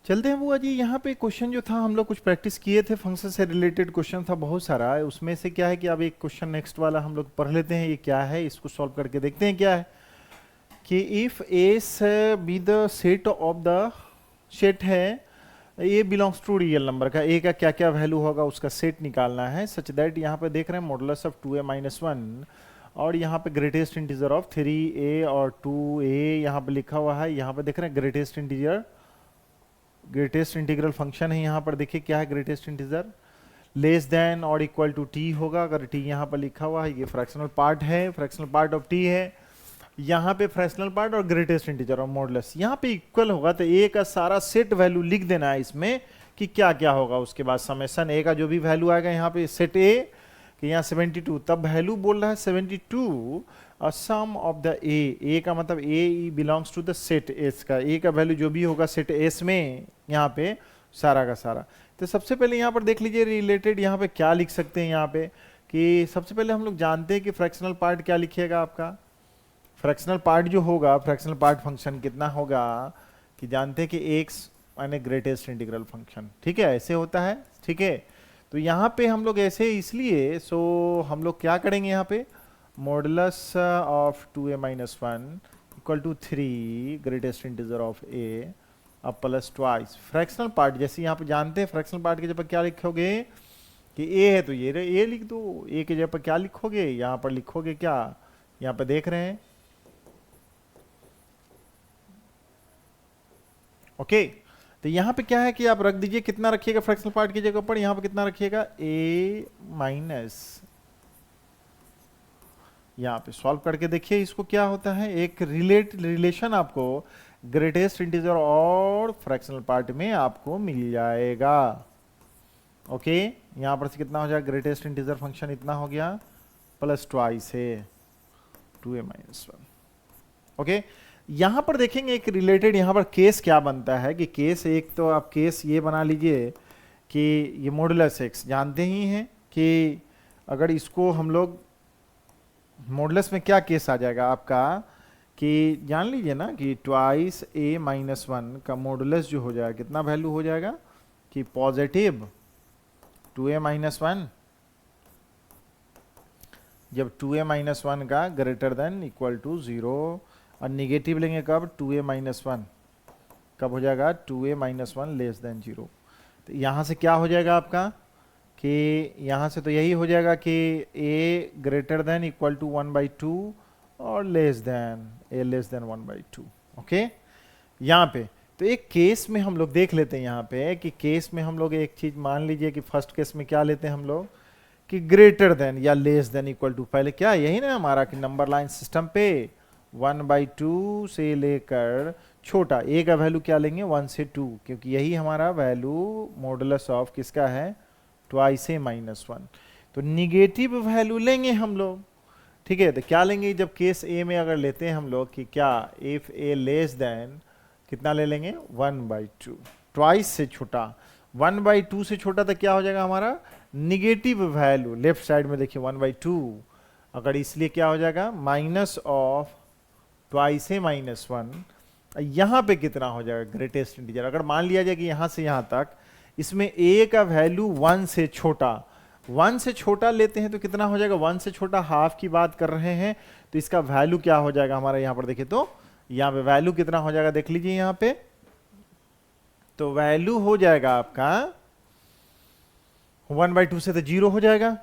चलते हैं बुआ जी। यहाँ पे क्वेश्चन जो था हम लोग कुछ प्रैक्टिस किए थे, फंक्शन से रिलेटेड क्वेश्चन था बहुत सारा। उसमें से क्या है कि अब एक क्वेश्चन नेक्स्ट वाला हम लोग पढ़ लेते हैं, ये क्या है, इसको सॉल्व करके देखते हैं क्या है। कि if S B the set of the set है, ए बिलोंग्स टू रियल नंबर का, ए का क्या क्या वैल्यू होगा उसका सेट निकालना है, सच दैट यहाँ पे देख रहे हैं मॉडुलस ऑफ 2a-1, और यहाँ पे ग्रेटेस्ट इंटीजर ऑफ 3a और 2a यहाँ पे लिखा हुआ है। यहाँ पे देख रहे हैं greatest integer, greatest integral function है। यहाँ पर देखिए क्या है, ग्रेटेस्ट इंटीजर लेस देन और इक्वल टू टी होगा। अगर टी यहाँ पर लिखा हुआ है, ये फ्रैक्शनल पार्ट है, फ्रैक्शनल पार्ट ऑफ टी है। यहाँ पे फ्रैक्शनल पार्ट और ग्रेटेस्ट इंटीजर और मॉडुलस यहाँ पे इक्वल होगा, तो ए का सारा सेट वैल्यू लिख देना है इसमें कि क्या क्या होगा। उसके बाद समेशन ए का जो भी वैल्यू आएगा यहाँ पे सेट ए कि यहाँ 72, तब वैल्यू बोल रहा है 72 सम ऑफ द ए का मतलब A belongs to the set S का, ए का वैल्यू जो भी होगा सेट एस में यहाँ पे सारा का सारा। तो सबसे पहले यहाँ पर देख लीजिए रिलेटेड यहाँ पे क्या लिख सकते हैं। यहाँ पे कि सबसे पहले हम लोग जानते हैं कि फ्रैक्शनल पार्ट क्या लिखिएगा आपका। फ्रैक्शनल पार्ट जो होगा, फ्रैक्शनल पार्ट फंक्शन कितना होगा कि जानते हैं कि एक्स माने ग्रेटेस्ट इंटीग्रल फंक्शन, ठीक है, ऐसे होता है, ठीक है। तो यहाँ पे हम लोग ऐसे इसलिए हम लोग क्या करेंगे यहाँ पे, modulus of 2a-1 equal to 3 greatest integer of A अब प्लस ट्वाइस फ्रैक्शनल पार्ट। जैसे यहाँ पे जानते हैं फ्रैक्शनल पार्ट की जगह क्या लिखोगे कि ए है तो ये ए लिख दो, ए की जगह पर क्या लिखोगे, यहाँ पर लिखोगे क्या, यहाँ पर देख रहे हैं, ओके। तो यहाँ पे क्या है कि आप रख दीजिए, कितना रखिएगा फ्रैक्शनल पार्ट की जगह पर, यहाँ पे कितना रखिएगा a माइनस, यहाँ पे सॉल्व करके देखिए इसको क्या होता है। एक रिलेशन आपको ग्रेटेस्ट इंटीजर और फ्रैक्शनल पार्ट में आपको मिल जाएगा, ओके। यहाँ पर से कितना हो जाएगा, ग्रेटेस्ट इंटीजर फंक्शन इतना हो गया प्लस ट्वाइस है 2a-1, ओके। यहां पर देखेंगे एक रिलेटेड यहां पर केस क्या बनता है कि केस एक तो आप केस ये बना लीजिए कि ये मॉडुलस एक्स जानते ही हैं कि अगर इसको हम लोग मॉडुलस में क्या केस आ जाएगा आपका कि जान लीजिए ना कि ट्वाइस a-1 का मॉडुलस जो हो जाएगा कितना वैल्यू हो जाएगा कि पॉजिटिव 2a-1, जब 2a-1 का ग्रेटर देन इक्वल टू 0, और निगेटिव लेंगे कब, 2a-1 कब हो जाएगा, 2a-1 लेस देन 0। तो यहाँ से क्या हो जाएगा आपका कि यहाँ से तो यही हो जाएगा कि a greater than equal to 1/2 और less than a less than 1/2, okay. यहाँ पे तो एक केस में हम लोग देख लेते हैं यहाँ पे कि केस में हम लोग एक चीज मान लीजिए कि फर्स्ट केस में क्या लेते हैं हम लोग कि ग्रेटर देन या लेस देन इक्वल टू, पहले क्या यही ना हमारा कि नंबर लाइन सिस्टम पे 1/2 से लेकर छोटा ए का वैल्यू क्या लेंगे 1 से 2, क्योंकि यही हमारा वैल्यू मॉडुलस ऑफ किसका है, ट्वाइस a-1। तो निगेटिव वैल्यू लेंगे हम लोग, ठीक है। तो क्या लेंगे जब केस ए में अगर लेते हैं हम लोग कि क्या इफ ए लेस देन कितना ले लेंगे 1/2, ट्वाइस से छोटा, 1/2 से छोटा तो क्या हो जाएगा हमारा निगेटिव वैल्यू लेफ्ट साइड में देखिए 1/2, अगर इसलिए क्या हो जाएगा माइनस ऑफ ट्वाइस a-1। यहाँ पे कितना हो जाएगा ग्रेटेस्ट इंटीजर, अगर मान लिया जाए कि यहाँ से यहाँ तक इसमें a का वैल्यू 1 से छोटा, 1 से छोटा लेते हैं तो कितना हो जाएगा, 1 से छोटा हाफ की बात कर रहे हैं, तो इसका वैल्यू क्या हो जाएगा हमारा, यहाँ पर देखिए तो यहाँ पे वैल्यू कितना हो जाएगा देख लीजिए यहाँ पे, तो वैल्यू हो जाएगा आपका 1/2 से तो 0 हो जाएगा,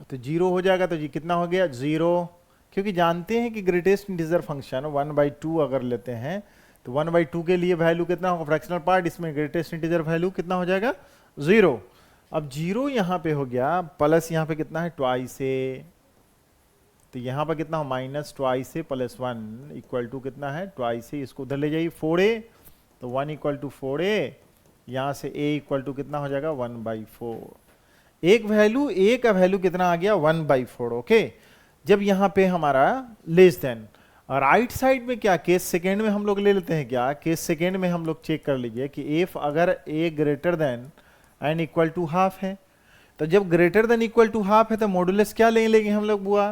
तो 0 हो जाएगा तो जी कितना हो गया 0, क्योंकि जानते हैं कि ग्रेटेस्ट इंटीजर फंक्शन 1/2 अगर लेते हैं तो 1/2 के लिए वैल्यू कितना होगा फ्रैक्शनल पार्ट, इसमें ग्रेटेस्ट इंटीजर वैल्यू कितना हो जाएगा 0। अब 0 यहाँ पे हो गया, प्लस यहाँ पे कितना है ट्वाइस a, तो यहाँ पर कितना हो minus twice a plus 1 equal to कितना है ट्वाइस a, इसको उधर ले जाइए 4a, तो 1 इक्वल टू 4a, यहाँ से a इक्वल टू कितना हो जाएगा 1/4। एक वैल्यू a का वैल्यू कितना आ गया 1/4, ओके। जब यहाँ पे हमारा लेस देन, राइट साइड में क्या केस सेकेंड में हम लोग ले लेते हैं, क्या केस सेकेंड में हम लोग चेक कर लीजिए कि इफ अगर a greater than and equal to half है, तो जब greater than equal to half है तो मॉडुलस क्या ले लेंगे हम लोग बुआ,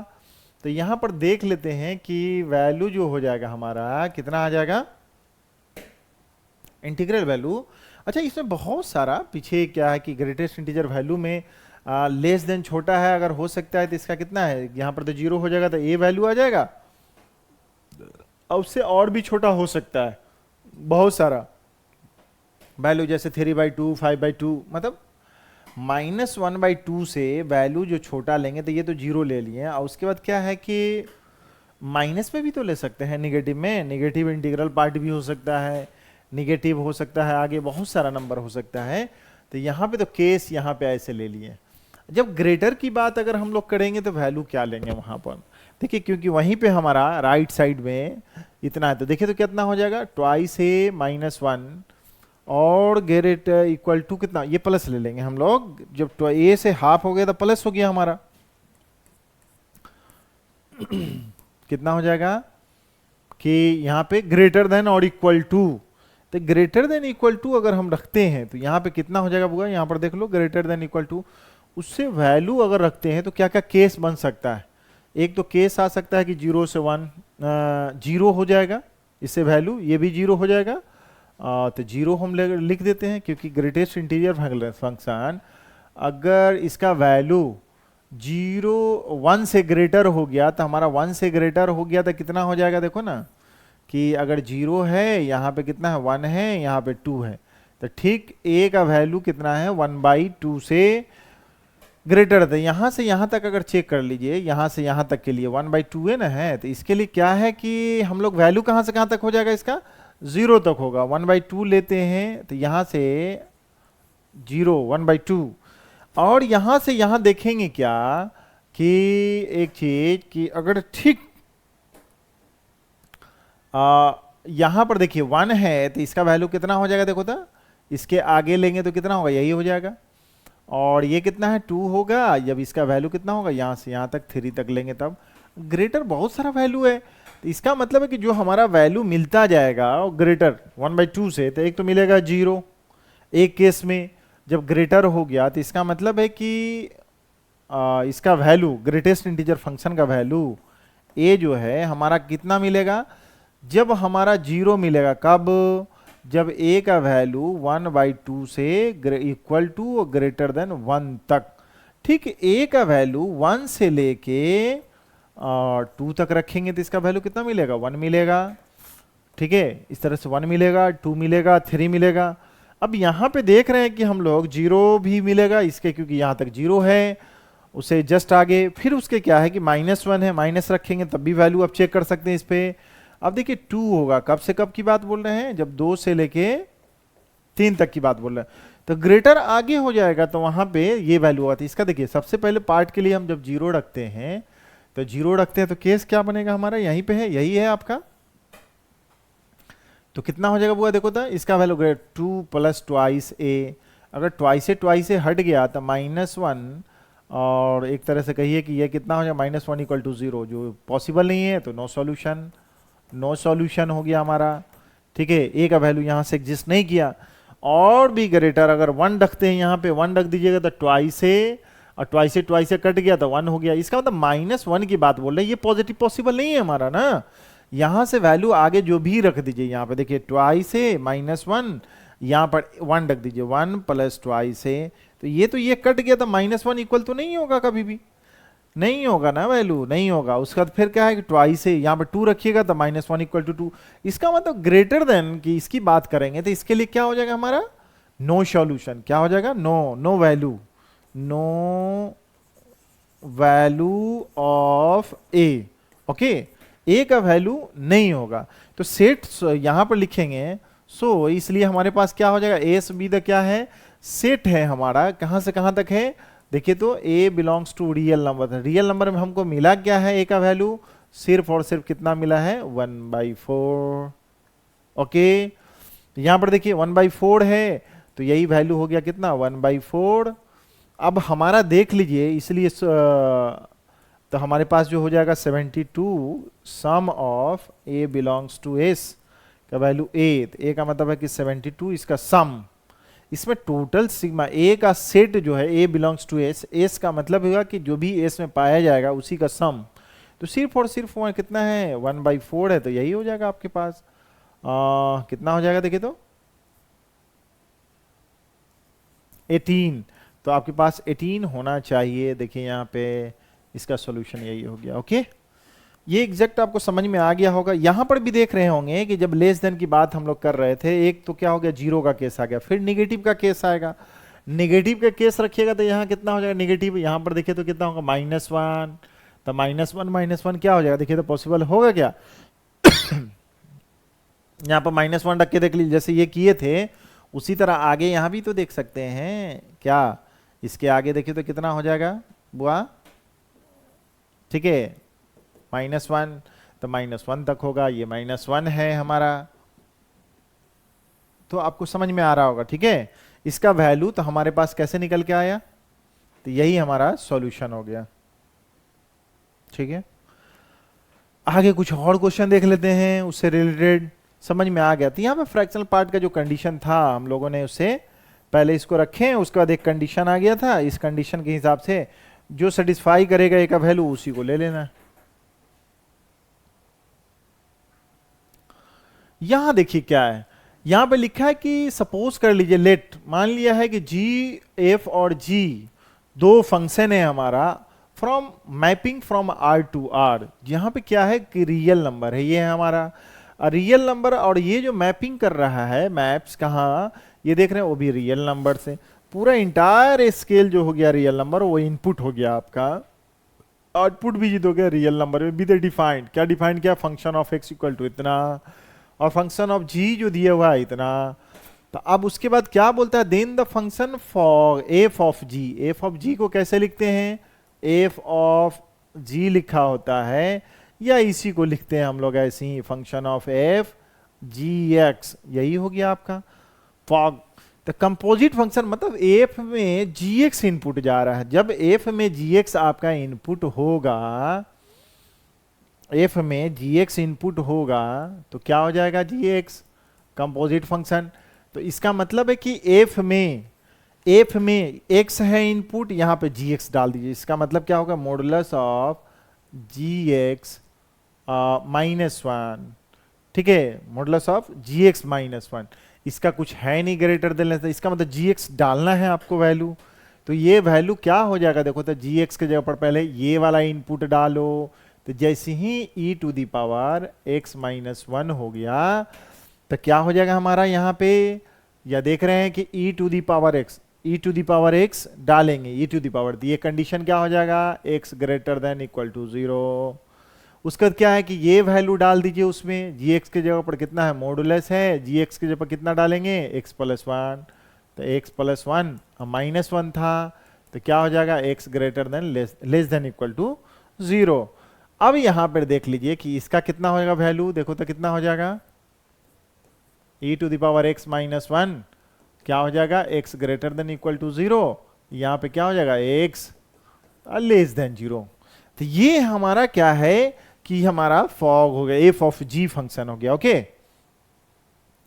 तो यहाँ पर देख लेते हैं कि वैल्यू जो हो जाएगा हमारा कितना आ जाएगा इंटीग्रल वैल्यू। अच्छा, इसमें बहुत सारा पीछे क्या है कि ग्रेटेस्ट इंटीजर वैल्यू में लेस देन छोटा है, अगर हो सकता है तो इसका कितना है, यहाँ पर तो 0 हो जाएगा तो ए वैल्यू आ जाएगा, और उससे और भी छोटा हो सकता है बहुत सारा वैल्यू, जैसे 3/2, 5/2, मतलब -1/2 से वैल्यू जो छोटा लेंगे तो ये तो 0 ले लिए, और उसके बाद क्या है कि माइनस में भी तो ले सकते हैं, निगेटिव में, निगेटिव इंटीग्रल पार्ट भी हो सकता है, निगेटिव हो सकता है, आगे बहुत सारा नंबर हो सकता है। तो यहाँ पे तो केस यहाँ पे ऐसे ले लिए। जब ग्रेटर की बात अगर हम लोग करेंगे तो वैल्यू क्या लेंगे वहाँ पर, देखिए क्योंकि वहीं पे हमारा राइट साइड में इतना है, तो देखिए तो कितना हो जाएगा, ट्वाइस ए -1 और ग्रेट इक्वल टू कितना, ये प्लस ले लेंगे हम लोग, जब ए से हाफ हो गया तो प्लस हो गया हमारा कितना हो जाएगा कि यहाँ पे ग्रेटर देन और इक्वल टू, तो ग्रेटर देन इक्वल टू अगर हम रखते हैं तो यहाँ पे कितना हो जाएगा बुआ, यहाँ पर देख लो ग्रेटर देन इक्वल टू, उससे वैल्यू अगर रखते हैं तो क्या क्या केस बन सकता है। एक तो केस आ सकता है कि 0 से 1 0 हो जाएगा, इससे वैल्यू ये भी 0 हो जाएगा, तो 0 हम लिख देते हैं, क्योंकि ग्रेटेस्ट इंटीजर फंक्शन अगर इसका वैल्यू 1 से ग्रेटर हो गया तो हमारा 1 से ग्रेटर हो गया तो कितना हो जाएगा, देखो ना कि अगर 0 है, यहाँ पे कितना है 1 है, यहाँ पे 2 है, तो ठीक a का वैल्यू कितना है 1/2 से ग्रेटर था। यहाँ से यहाँ तक अगर चेक कर लीजिए, यहाँ से यहाँ तक के लिए 1/2 है ना है, तो इसके लिए क्या है कि हम लोग वैल्यू कहाँ से कहाँ तक हो जाएगा, इसका 0 तक होगा, 1/2 लेते हैं तो यहाँ से 0 1/2, और यहाँ से यहाँ देखेंगे क्या कि एक चीज कि अगर ठीक यहाँ पर देखिए 1 है तो इसका वैल्यू कितना हो जाएगा, देखो तो इसके आगे लेंगे तो कितना होगा, यही हो जाएगा, और ये कितना है 2 होगा, जब इसका वैल्यू कितना होगा, यहाँ से यहाँ तक 3 तक लेंगे तब ग्रेटर बहुत सारा वैल्यू है, तो इसका मतलब है कि जो हमारा वैल्यू मिलता जाएगा ग्रेटर 1/2 से, तो एक तो मिलेगा 0 एक केस में, जब ग्रेटर हो गया तो इसका मतलब है कि इसका वैल्यू ग्रेटेस्ट इंटीजर फंक्शन का वैल्यू ए जो है हमारा कितना मिलेगा, जब हमारा 0 मिलेगा, कब, जब a का वैल्यू 1/2 से इक्वल टू ग्रेटर देन 1 तक, ठीक, a का वैल्यू 1 से लेके 2 तक रखेंगे तो इसका वैल्यू कितना मिलेगा, 1 मिलेगा, ठीक है, इस तरह से 1 मिलेगा, 2 मिलेगा, 3 मिलेगा। अब यहाँ पे देख रहे हैं कि हम लोग 0 भी मिलेगा इसके, क्योंकि यहाँ तक 0 है, उसे जस्ट आगे फिर उसके क्या है कि -1 है, माइनस रखेंगे तब भी वैल्यू आप चेक कर सकते हैं इस पे। अब देखिए 2 होगा, कब से कब की बात बोल रहे हैं, जब 2 से लेके 3 तक की बात बोल रहे हैं, तो ग्रेटर आगे हो जाएगा तो वहां पे ये वैल्यू आती है इसका। देखिए सबसे पहले पार्ट के लिए हम जब 0 रखते हैं तो 0 रखते हैं तो केस क्या बनेगा हमारा, यहीं पे है, यही है आपका, तो कितना हो जाएगा बुआ, देखो तो इसका वैल्यू 2 + ट्वाइस a, अगर ट्वाइस से हट गया तो -1, और एक तरह से कहिए कि ये कितना हो जाएगा -1 = 0, जो पॉसिबल नहीं है तो नो सॉल्यूशन, नो सॉल्यूशन हो गया हमारा, ठीक है, ए का वैल्यू यहाँ से एग्जिस्ट नहीं किया। और भी ग्रेटर अगर 1 रखते हैं, यहाँ पे 1 रख दीजिएगा तो ट्वाइस से, और ट्वाइस से कट गया तो 1 हो गया, इसका मतलब -1 की बात बोल रहे हैं, ये पॉजिटिव पॉसिबल नहीं है हमारा ना, यहाँ से वैल्यू आगे जो भी रख दीजिए, यहाँ पे देखिए ट्वाइस से -1, यहाँ पर 1 रख दीजिए, 1 + ट्वाइस से, तो ये कट गया तो -1 इक्वल तो नहीं होगा, कभी भी नहीं होगा ना, वैल्यू नहीं होगा। उसका फिर क्या है कि ट्वाइस से यहाँ पर 2 रखिएगा तो -1 = 2, इसका मतलब ग्रेटर देन की इसकी बात करेंगे तो इसके लिए क्या हो जाएगा हमारा, नो सॉल्यूशन, क्या हो जाएगा, no value, no value of A, okay, A का वैल्यू नहीं होगा, तो सेट यहाँ पर लिखेंगे, सो इसलिए हमारे पास क्या हो जाएगा, एस बी द क्या है, सेट है हमारा, कहाँ से कहाँ तक है, देखिए तो a belongs to real number, real number में हमको मिला क्या है, a का वैल्यू सिर्फ और सिर्फ कितना मिला है, 1/4, ओके, यहाँ पर देखिए 1/4 है तो यही वैल्यू हो गया कितना, 1/4। अब हमारा देख लीजिए, इसलिए तो हमारे पास जो हो जाएगा 72, sum of a belongs to s का वैल्यू a, तो a का मतलब है कि 72 इसका सम, इसमें टोटल सिग्मा ए का सेट जो है ए बिलोंग्स टू एस, एस का मतलब होगा कि जो भी एस में पाया जाएगा उसी का सम, तो सिर्फ और सिर्फ वहाँ कितना है 1/4 है, तो यही हो जाएगा आपके पास कितना हो जाएगा, देखिए तो 18, तो आपके पास 18 होना चाहिए। देखिए यहाँ पे इसका सॉल्यूशन यही हो गया। ओके, ये एग्जैक्ट आपको समझ में आ गया होगा। यहां पर भी देख रहे होंगे कि जब लेस देन की बात हम लोग कर रहे थे, एक तो क्या हो गया, जीरो का केस आ गया, फिर निगेटिव का केस आएगा। निगेटिव का केस रखिएगा तो यहाँ कितना हो जाएगा निगेटिव, यहाँ पर देखिए तो कितना होगा -1, तो -1 क्या हो जाएगा, देखिए तो पॉसिबल होगा क्या यहाँ पर -1 रख के देख लीजिए, जैसे ये किए थे उसी तरह आगे यहाँ भी तो देख सकते हैं क्या। इसके आगे देखिए तो कितना हो जाएगा बुआ, ठीक है, -1, तो -1 तक होगा, ये -1 है हमारा, तो आपको समझ में आ रहा होगा। ठीक है, इसका वैल्यू तो हमारे पास कैसे निकल के आया, तो यही हमारा सॉल्यूशन हो गया। ठीक है, आगे कुछ और क्वेश्चन देख लेते हैं उससे रिलेटेड, समझ में आ गया। तो यहाँ पे फ्रैक्शनल पार्ट का जो कंडीशन था हम लोगों ने उससे पहले इसको रखें, उसके बाद एक कंडीशन आ गया था, इस कंडीशन के हिसाब से जो सेटिस्फाई करेगा ए का वैल्यू उसी को ले लेना। यहां देखिए क्या है, यहां पे लिखा है कि सपोज कर लीजिए, लेट मान लिया है कि जी एफ और जी दो फंक्शन है हमारा, from mapping from R to R. यहां पे क्या है कि रियल नंबर है, ये है हमारा रियल नंबर, और ये जो मैपिंग कर रहा है मैप्स कहाँ, ये देख रहे हैं वो भी रियल नंबर से। पूरा इंटायर स्केल जो हो गया रियल नंबर, वो इनपुट हो गया आपका, आउटपुट भी हो गया रियल नंबर में। विद डिफाइंड, क्या डिफाइंड किया, function of x equal to इतना, और फंक्शन ऑफ जी जो दिया हुआ है इतना। तो अब उसके बाद क्या बोलता है, then the function for F of G, F of G को कैसे लिखते हैं, एफ ऑफ जी लिखा होता है, या इसी को लिखते हैं हम लोग ऐसे ही, function of F G X, यही हो गया आपका फॉग। तो कंपोजिट फंक्शन मतलब एफ में जी एक्स इनपुट जा रहा है, जब एफ में जी एक्स आपका इनपुट होगा, एफ में जी एक्स इनपुट होगा तो क्या हो जाएगा जी एक्स कंपोजिट फंक्शन। तो इसका मतलब है कि एफ में एक्स है इनपुट, यहां पे जी एक्स डाल दीजिए, इसका मतलब क्या होगा, मॉडुलस ऑफ जी एक्स -1, ठीक है, मॉडुलस ऑफ जी एक्स -1, इसका कुछ है नहीं ग्रेटर देन, इसका मतलब जी एक्स डालना है आपको वैल्यू। तो ये वैल्यू क्या हो जाएगा, देखो तो जी एक्स के जगह पर पहले ये वाला इनपुट डालो, तो जैसे ही e to the power x -1 हो गया तो क्या हो जाएगा हमारा यहाँ पे, या देख रहे हैं कि e to the power x डालेंगे, e टू दी पावर, ये कंडीशन क्या हो जाएगा, x greater than equal to 0। उसका क्या है कि ये वैल्यू डाल दीजिए उसमें, gx के जगह पर कितना है, मॉडुलस है, gx के जगह पर कितना डालेंगे, x +1, तो x +1 -1 था, तो क्या हो जाएगा, x greater than less than equal to 0। अब यहां पर देख लीजिए कि इसका कितना होगा वैल्यू, देखो तो कितना हो जाएगा, e to the power x -1 क्या हो जाएगा, x greater than equal to 0, यहां पे क्या हो जाएगा, x लेस देन 0। तो ये हमारा क्या है कि हमारा फॉग हो गया, एफ ऑफ जी फंक्शन हो गया। ओके,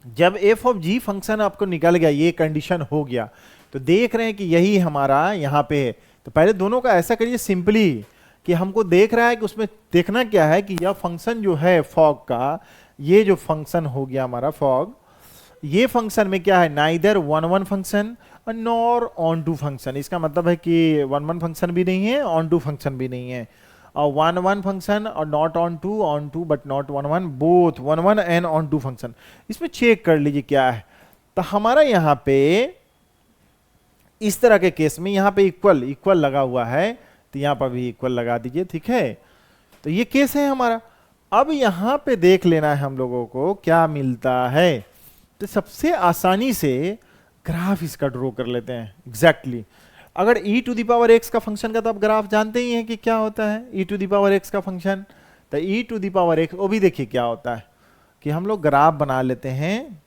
जब एफ ऑफ जी फंक्शन आपको निकल गया, ये कंडीशन हो गया, तो देख रहे हैं कि यही हमारा यहां पे है। तो पहले दोनों का ऐसा करिए सिंपली कि हमको देख रहा है कि उसमें देखना क्या है कि यह फंक्शन जो है फॉग का, ये जो फंक्शन हो गया हमारा फॉग, ये फंक्शन में क्या है, नाइदर 1 फंक्शन और नॉर ऑन टू फंक्शन। इसका मतलब है कि 1 फंक्शन भी नहीं है, ऑन टू फंक्शन भी नहीं है, और 1 फंक्शन और not onto but not 1 both 1 and onto function. इसमें चेक कर लीजिए क्या है। तो हमारा यहाँ पे इस तरह के केस में यहाँ पे इक्वल लगा हुआ है, तो यहां पर भी इक्वल लगा दीजिए, ठीक है। तो ये केस है हमारा। अब यहां पे देख लेना है हम लोगों को क्या मिलता है। तो सबसे आसानी से ग्राफ इसका ड्रॉ कर लेते हैं एग्जैक्टली। अगर e to the power x का फंक्शन का तो आप ग्राफ जानते ही हैं कि क्या होता है e to the power x का फंक्शन। तो e to the power x, वो भी देखिए क्या होता है कि हम लोग ग्राफ बना लेते हैं।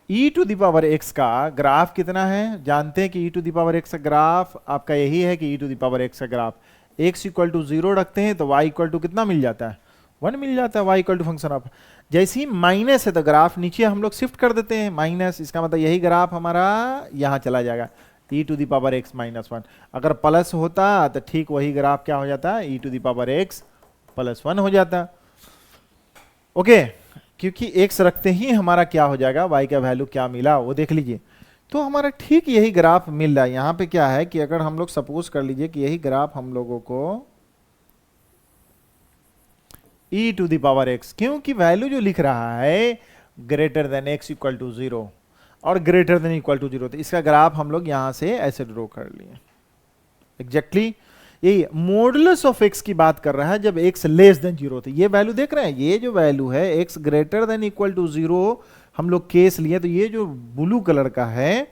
e to the power x का ग्राफ कितना है, जानते हैं कि e to the power x का ग्राफ आपका यही है कि e to the power x का ग्राफ x इक्वल टू 0 रखते हैं तो y इक्वल टू कितना मिल जाता है, 1 मिल जाता है, y equal to function of. जैसे ही माइनस है तो ग्राफ नीचे हम लोग शिफ्ट कर देते हैं माइनस, इसका मतलब यही ग्राफ हमारा यहाँ चला जाएगा e to the power x -1। अगर प्लस होता तो ठीक वही ग्राफ क्या हो जाता है, e to the power x +1 हो जाता। ओके, क्योंकि x रखते ही हमारा क्या हो जाएगा, y का वैल्यू क्या मिला वो देख लीजिए। तो हमारा ठीक यही ग्राफ मिल रहा है। यहाँ पे क्या है कि अगर हम लोग सपोज कर लीजिए कि यही ग्राफ हम लोगों को e to the power x, क्योंकि वैल्यू जो लिख रहा है greater than x equal to 0 और ग्रेटर देन इक्वल टू 0, तो इसका ग्राफ हम लोग यहां से ऐसे ड्रॉ कर लिए। एग्जैक्टली यही मॉडुलस ऑफ x की बात कर रहा है जब x लेस देन 0। तो ये वैल्यू देख रहे हैं, ये जो वैल्यू है x greater than equal to 0 हम लोग केस लिए। तो ये जो ब्लू कलर का है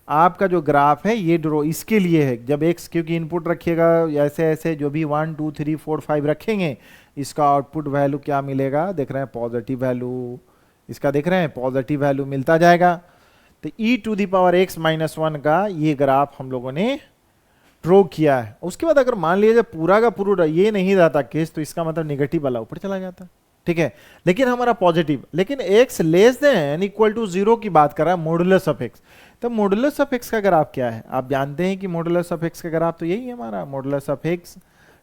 आपका जो ग्राफ है ये ड्रॉ इसके लिए है। जब x, क्योंकि इनपुट रखिएगा ऐसे ऐसे जो भी 1 2 3 4 5 रखेंगे, इसका आउटपुट वैल्यू क्या मिलेगा देख रहे हैं, पॉजिटिव वैल्यू। इसका देख रहे हैं पॉजिटिव वैल्यू मिलता जाएगा। तो e to the power x minus 1 का ये ग्राफ हम लोगों ने ड्रॉ किया है। उसके बाद अगर मान लीजिए पूरा का पूरा ये नहीं रहता केस, तो इसका मतलब नेगेटिव वाला ऊपर चला जाता, ठीक है। लेकिन हमारा पॉजिटिव, लेकिन x less than equal to 0 की बात कर रहा है, मॉडुलस ऑफ x। तो मॉडुलस ऑफ x का ग्राफ क्या है, आप जानते हैं कि मॉडुलस ऑफ x का ग्राफ तो यही है हमारा मॉडुलस ऑफ x,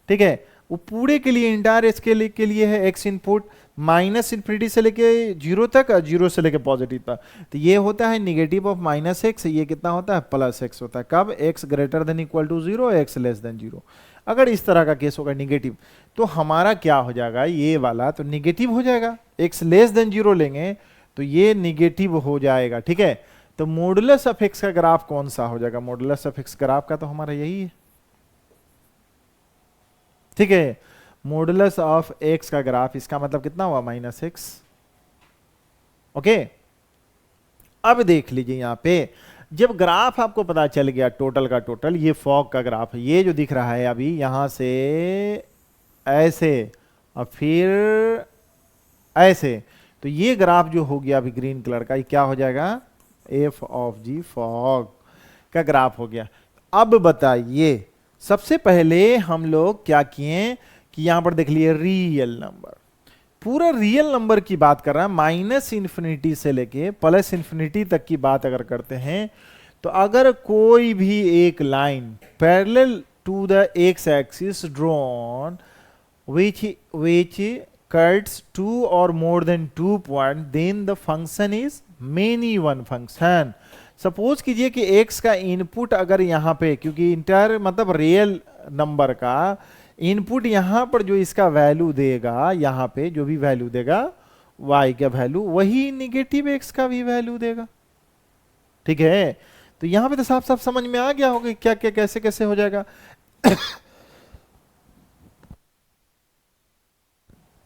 ठीक है। वो पूरे के लिए इंटायर स्केल के लिए है x इनपुट माइनस इन्फिनिटी से लेके 0 तक और 0 से लेके पॉजिटिव तक। तो ये होता है नेगेटिव ऑफ माइनस एक्स, ये कितना होता है प्लस एक्स होता है। कब x greater than equal to 0, x less than 0। अगर इस तरह का केस होगा नेगेटिव, तो हमारा क्या हो जाएगा, ये वाला तो नेगेटिव हो जाएगा। x लेस देन 0 लेंगे तो ये नेगेटिव हो जाएगा, ठीक है। तो मॉडुलस ऑफ x का ग्राफ कौन सा हो जाएगा, मॉडुलस ऑफ x ग्राफ का तो हमारा यही है, ठीक है। मॉडुलस ऑफ x का ग्राफ, इसका मतलब कितना हुआ माइनस एक्स, ओके। अब देख लीजिए यहां पे जब ग्राफ आपको पता चल गया टोटल का टोटल, ये फॉग का ग्राफ है, ये जो दिख रहा है अभी यहां से ऐसे और फिर ऐसे, तो ये ग्राफ जो हो गया अभी ग्रीन कलर का, ये क्या हो जाएगा, एफ ऑफ जी फॉग का ग्राफ हो गया। अब बताइए सबसे पहले हम लोग क्या किए कि यहां पर देख लिए रियल नंबर, पूरा रियल नंबर की बात कर रहा है, माइनस इन्फिनिटी से लेके प्लस इन्फिनिटी तक की बात अगर करते हैं, तो अगर कोई भी एक line parallel to the x axis drawn which cuts two or more than 2 point, then the function is many one function। Suppose कीजिए कि x का इनपुट अगर यहाँ पे, क्योंकि इंटर मतलब रियल नंबर का इनपुट यहाँ पर जो इसका वैल्यू देगा, यहाँ पे जो भी वैल्यू देगा y का वैल्यू, वही निगेटिव x का भी वैल्यू देगा, ठीक है। तो यहाँ पे तो साफ साफ समझ में आ गया होगा क्या क्या कैसे कैसे हो जाएगा।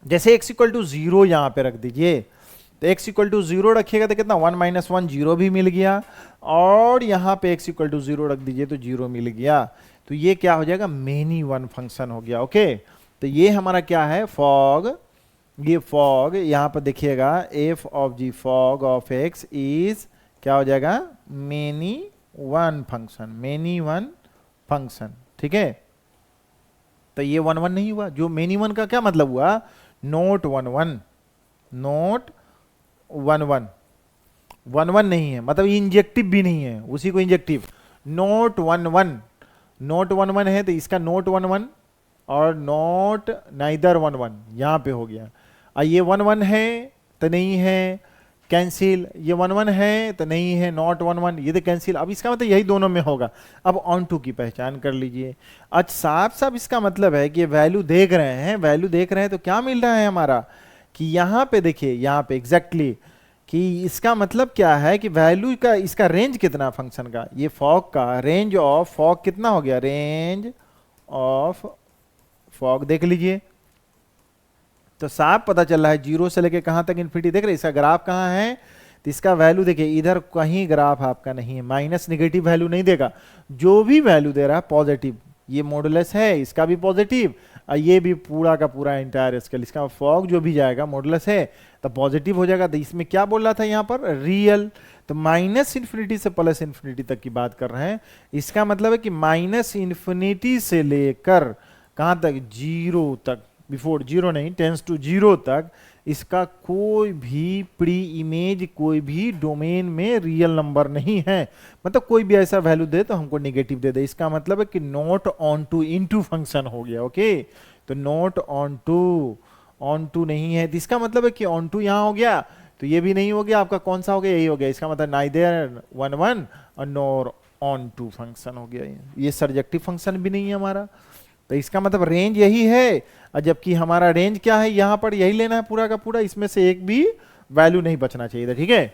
जैसे x इक्वल टू 0 यहां पे रख दीजिए, तो x इक्वल टू 0 रखिएगा तो कितना 1 माइनस 1 0 भी मिल गया, और यहां पे x इक्वल टू 0 रख दीजिए तो 0 मिल गया। तो ये क्या हो जाएगा, मेनी वन फंक्शन हो गया, ओके। तो ये हमारा क्या है फॉग, ये फॉग यहां पर देखिएगा F of G fog of x is क्या हो जाएगा, many one function, many one function, ठीक है। तो ये 1 1 नहीं हुआ, जो मेनी वन का क्या मतलब हुआ, नोट 1 1, नोट 1 1, 1 1 नहीं है, मतलब इंजेक्टिव भी नहीं है, उसी को इंजेक्टिव, नोट 1 1, नोट 1 1 है तो इसका नोट 1 1 और नोट नाइदर 1 1 यहां पे हो गया। और ये 1 1 है तो नहीं है, कैंसिल, ये 1 1 है तो नहीं है, नॉट 1 1, ये तो कैंसिल। अब इसका मतलब यही दोनों में होगा। अब ऑन टू की पहचान कर लीजिए। अच्छा साफ साफ इसका मतलब है कि वैल्यू देख रहे हैं, वैल्यू देख रहे हैं तो क्या मिल रहा है हमारा कि यहाँ पे देखिए, यहाँ पे एग्जैक्टली कि इसका मतलब क्या है कि वैल्यू का इसका रेंज कितना फंक्शन का, ये फॉग का रेंज ऑफ फॉग कितना हो गया, रेंज ऑफ फॉग देख लीजिए। तो साफ पता चल रहा है 0 से लेके कहां तक इन्फिनिटी, देख रहे इसका ग्राफ कहां है, तो इसका वैल्यू देखिए इधर कहीं ग्राफ आपका नहीं है, माइनस नेगेटिव वैल्यू नहीं देगा, जो भी वैल्यू दे रहा है पॉजिटिव, ये मॉडुलस है इसका भी पॉजिटिव, और ये भी पूरा का पूरा इंटायर स्केल, इसका फॉग जो भी जाएगा मॉडुलस है तो पॉजिटिव हो जाएगा। तो इसमें क्या बोल रहा था यहाँ पर, रियल, तो माइनस इन्फिनिटी से प्लस इन्फिनिटी तक की बात कर रहे हैं। इसका मतलब है कि माइनस इन्फिनिटी से लेकर कहां तक, 0 तक, बिफोर 0 नहीं, टेंस टू 0 तक, इसका कोई भी प्री इमेज, कोई भी डोमेन में रियल नंबर नहीं है। मतलब कोई भी ऐसा वैल्यू दे तो हमको नेगेटिव दे दे, इसका मतलब है कि not onto into function हो गया, ओके। तो not onto onto नहीं है, तो इसका मतलब है कि ऑन टू यहाँ हो गया, तो ये भी नहीं हो गया, आपका कौन सा हो गया, यही हो गया। इसका मतलब नाइदर वन वन और नोर ऑन टू फंक्शन हो गया। ये सर्जेक्टिव फंक्शन भी नहीं है हमारा, तो इसका मतलब रेंज यही है, और जबकि हमारा रेंज क्या है, यहाँ पर यही लेना है पूरा का पूरा, इसमें से एक भी वैल्यू नहीं बचना चाहिए था, ठीक है।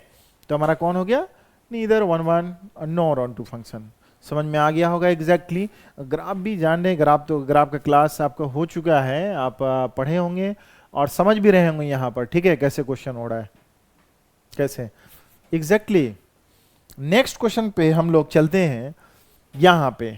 तो हमारा कौन हो गया, neither one one nor onto function. समझ में आ गया होगा एग्जैक्टली। ग्राफ भी जान रहे, ग्राफ तो ग्राफ का क्लास आपका हो चुका है, आप पढ़े होंगे और समझ भी रहे होंगे यहाँ पर, ठीक है, कैसे क्वेश्चन हो रहा है, कैसे एग्जैक्टली। नेक्स्ट क्वेश्चन पे हम लोग चलते हैं। यहाँ पे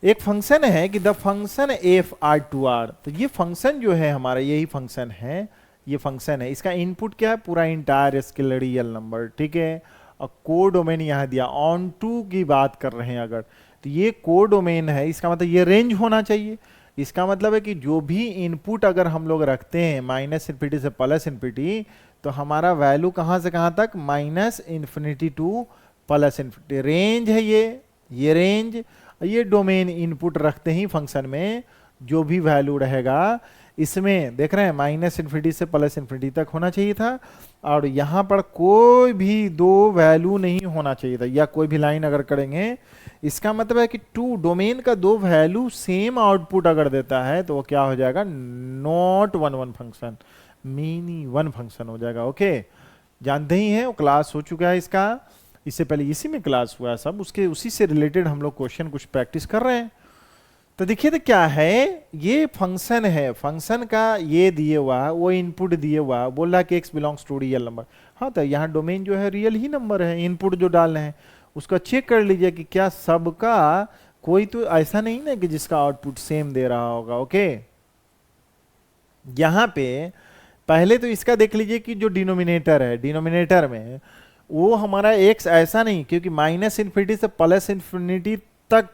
एक फंक्शन है कि the function F R to R, तो ये फंक्शन जो है हमारा, यही फंक्शन है, ये फंक्शन है, इसका इनपुट क्या है, पूरा इंटायर स्केलर रियल नंबर, ठीक है। और को डोमेन यहाँ दिया, ऑन टू की बात कर रहे हैं अगर, तो ये को डोमेन है, इसका मतलब ये रेंज होना चाहिए। इसका मतलब है कि जो भी इनपुट अगर हम लोग रखते हैं माइनस इन्फिनिटी से प्लस इन्फिनिटी, तो हमारा वैल्यू कहाँ से कहाँ तक, minus infinity two plus infinity, range है ये रेंज। ये डोमेन इनपुट रखते ही फंक्शन में जो भी वैल्यू रहेगा, इसमें देख रहे हैं माइनस इन्फिनिटी से प्लस इन्फिनिटी तक होना चाहिए था, और यहाँ पर कोई भी दो वैल्यू नहीं होना चाहिए था, या कोई भी लाइन अगर करेंगे, इसका मतलब है कि टू डोमेन का दो वैल्यू सेम आउटपुट अगर देता है तो वो क्या हो जाएगा, not one one function, mini one function हो जाएगा। ओके, जानते ही हैं, वो क्लास हो चुका है इसका, इससे पहले इसी में क्लास हुआ है सब, उसके उसी से रिलेटेड हम लोग क्वेश्चन कुछ प्रैक्टिस कर रहे हैं। तो देखिए तो क्या है, ये फंक्शन है, फंक्शन का ये दिए हुआ, वो इनपुट दिए हुआ, बोल रहा है कि x belongs to real number. हाँ, तो यहाँ डोमेन जो है रियल ही नंबर है, इनपुट जो डालने हैं उसका चेक कर लीजिए कि क्या सबका कोई तो ऐसा नहीं ना कि जिसका आउटपुट सेम दे रहा होगा। ओके, यहाँ पे पहले तो इसका देख लीजिए कि जो डिनोमिनेटर है, डिनोमिनेटर में वो हमारा x ऐसा नहीं, क्योंकि माइनस इन्फिनिटी से प्लस इन्फिनिटी तक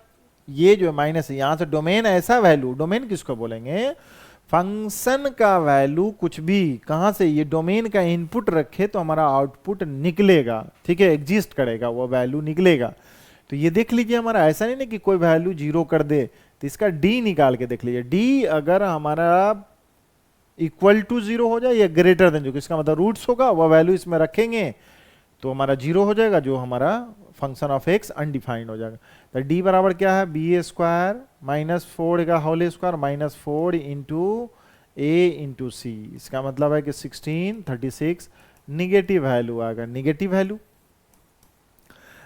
ये जो माइनस है, यहां से डोमेन ऐसा वैल्यू, डोमेन किसको बोलेंगे, फंक्शन का वैल्यू कुछ भी कहां से, ये डोमेन का इनपुट रखे तो हमारा आउटपुट निकलेगा, ठीक है, एग्जिस्ट करेगा, वो वैल्यू निकलेगा। तो ये देख लीजिए हमारा ऐसा नहीं ना कि कोई वैल्यू जीरो कर दे, तो इसका डी निकाल के देख लीजिए, डी अगर हमारा इक्वल टू जीरो हो जाए या ग्रेटर देन, जो इसका मतलब रूट्स होगा, वह वैल्यू इसमें रखेंगे तो हमारा जीरो हो जाएगा, जो हमारा फंक्शन ऑफ एक्स अनडिफाइंड हो जाएगा। तो डी बराबर क्या है, बी स्क्वायर माइनस 4 का होल स्क्वायर माइनस 4 इंटू ए इंटू सी, इसका मतलब है कि 16 36 निगेटिव वैल्यू आएगा, निगेटिव वैल्यू।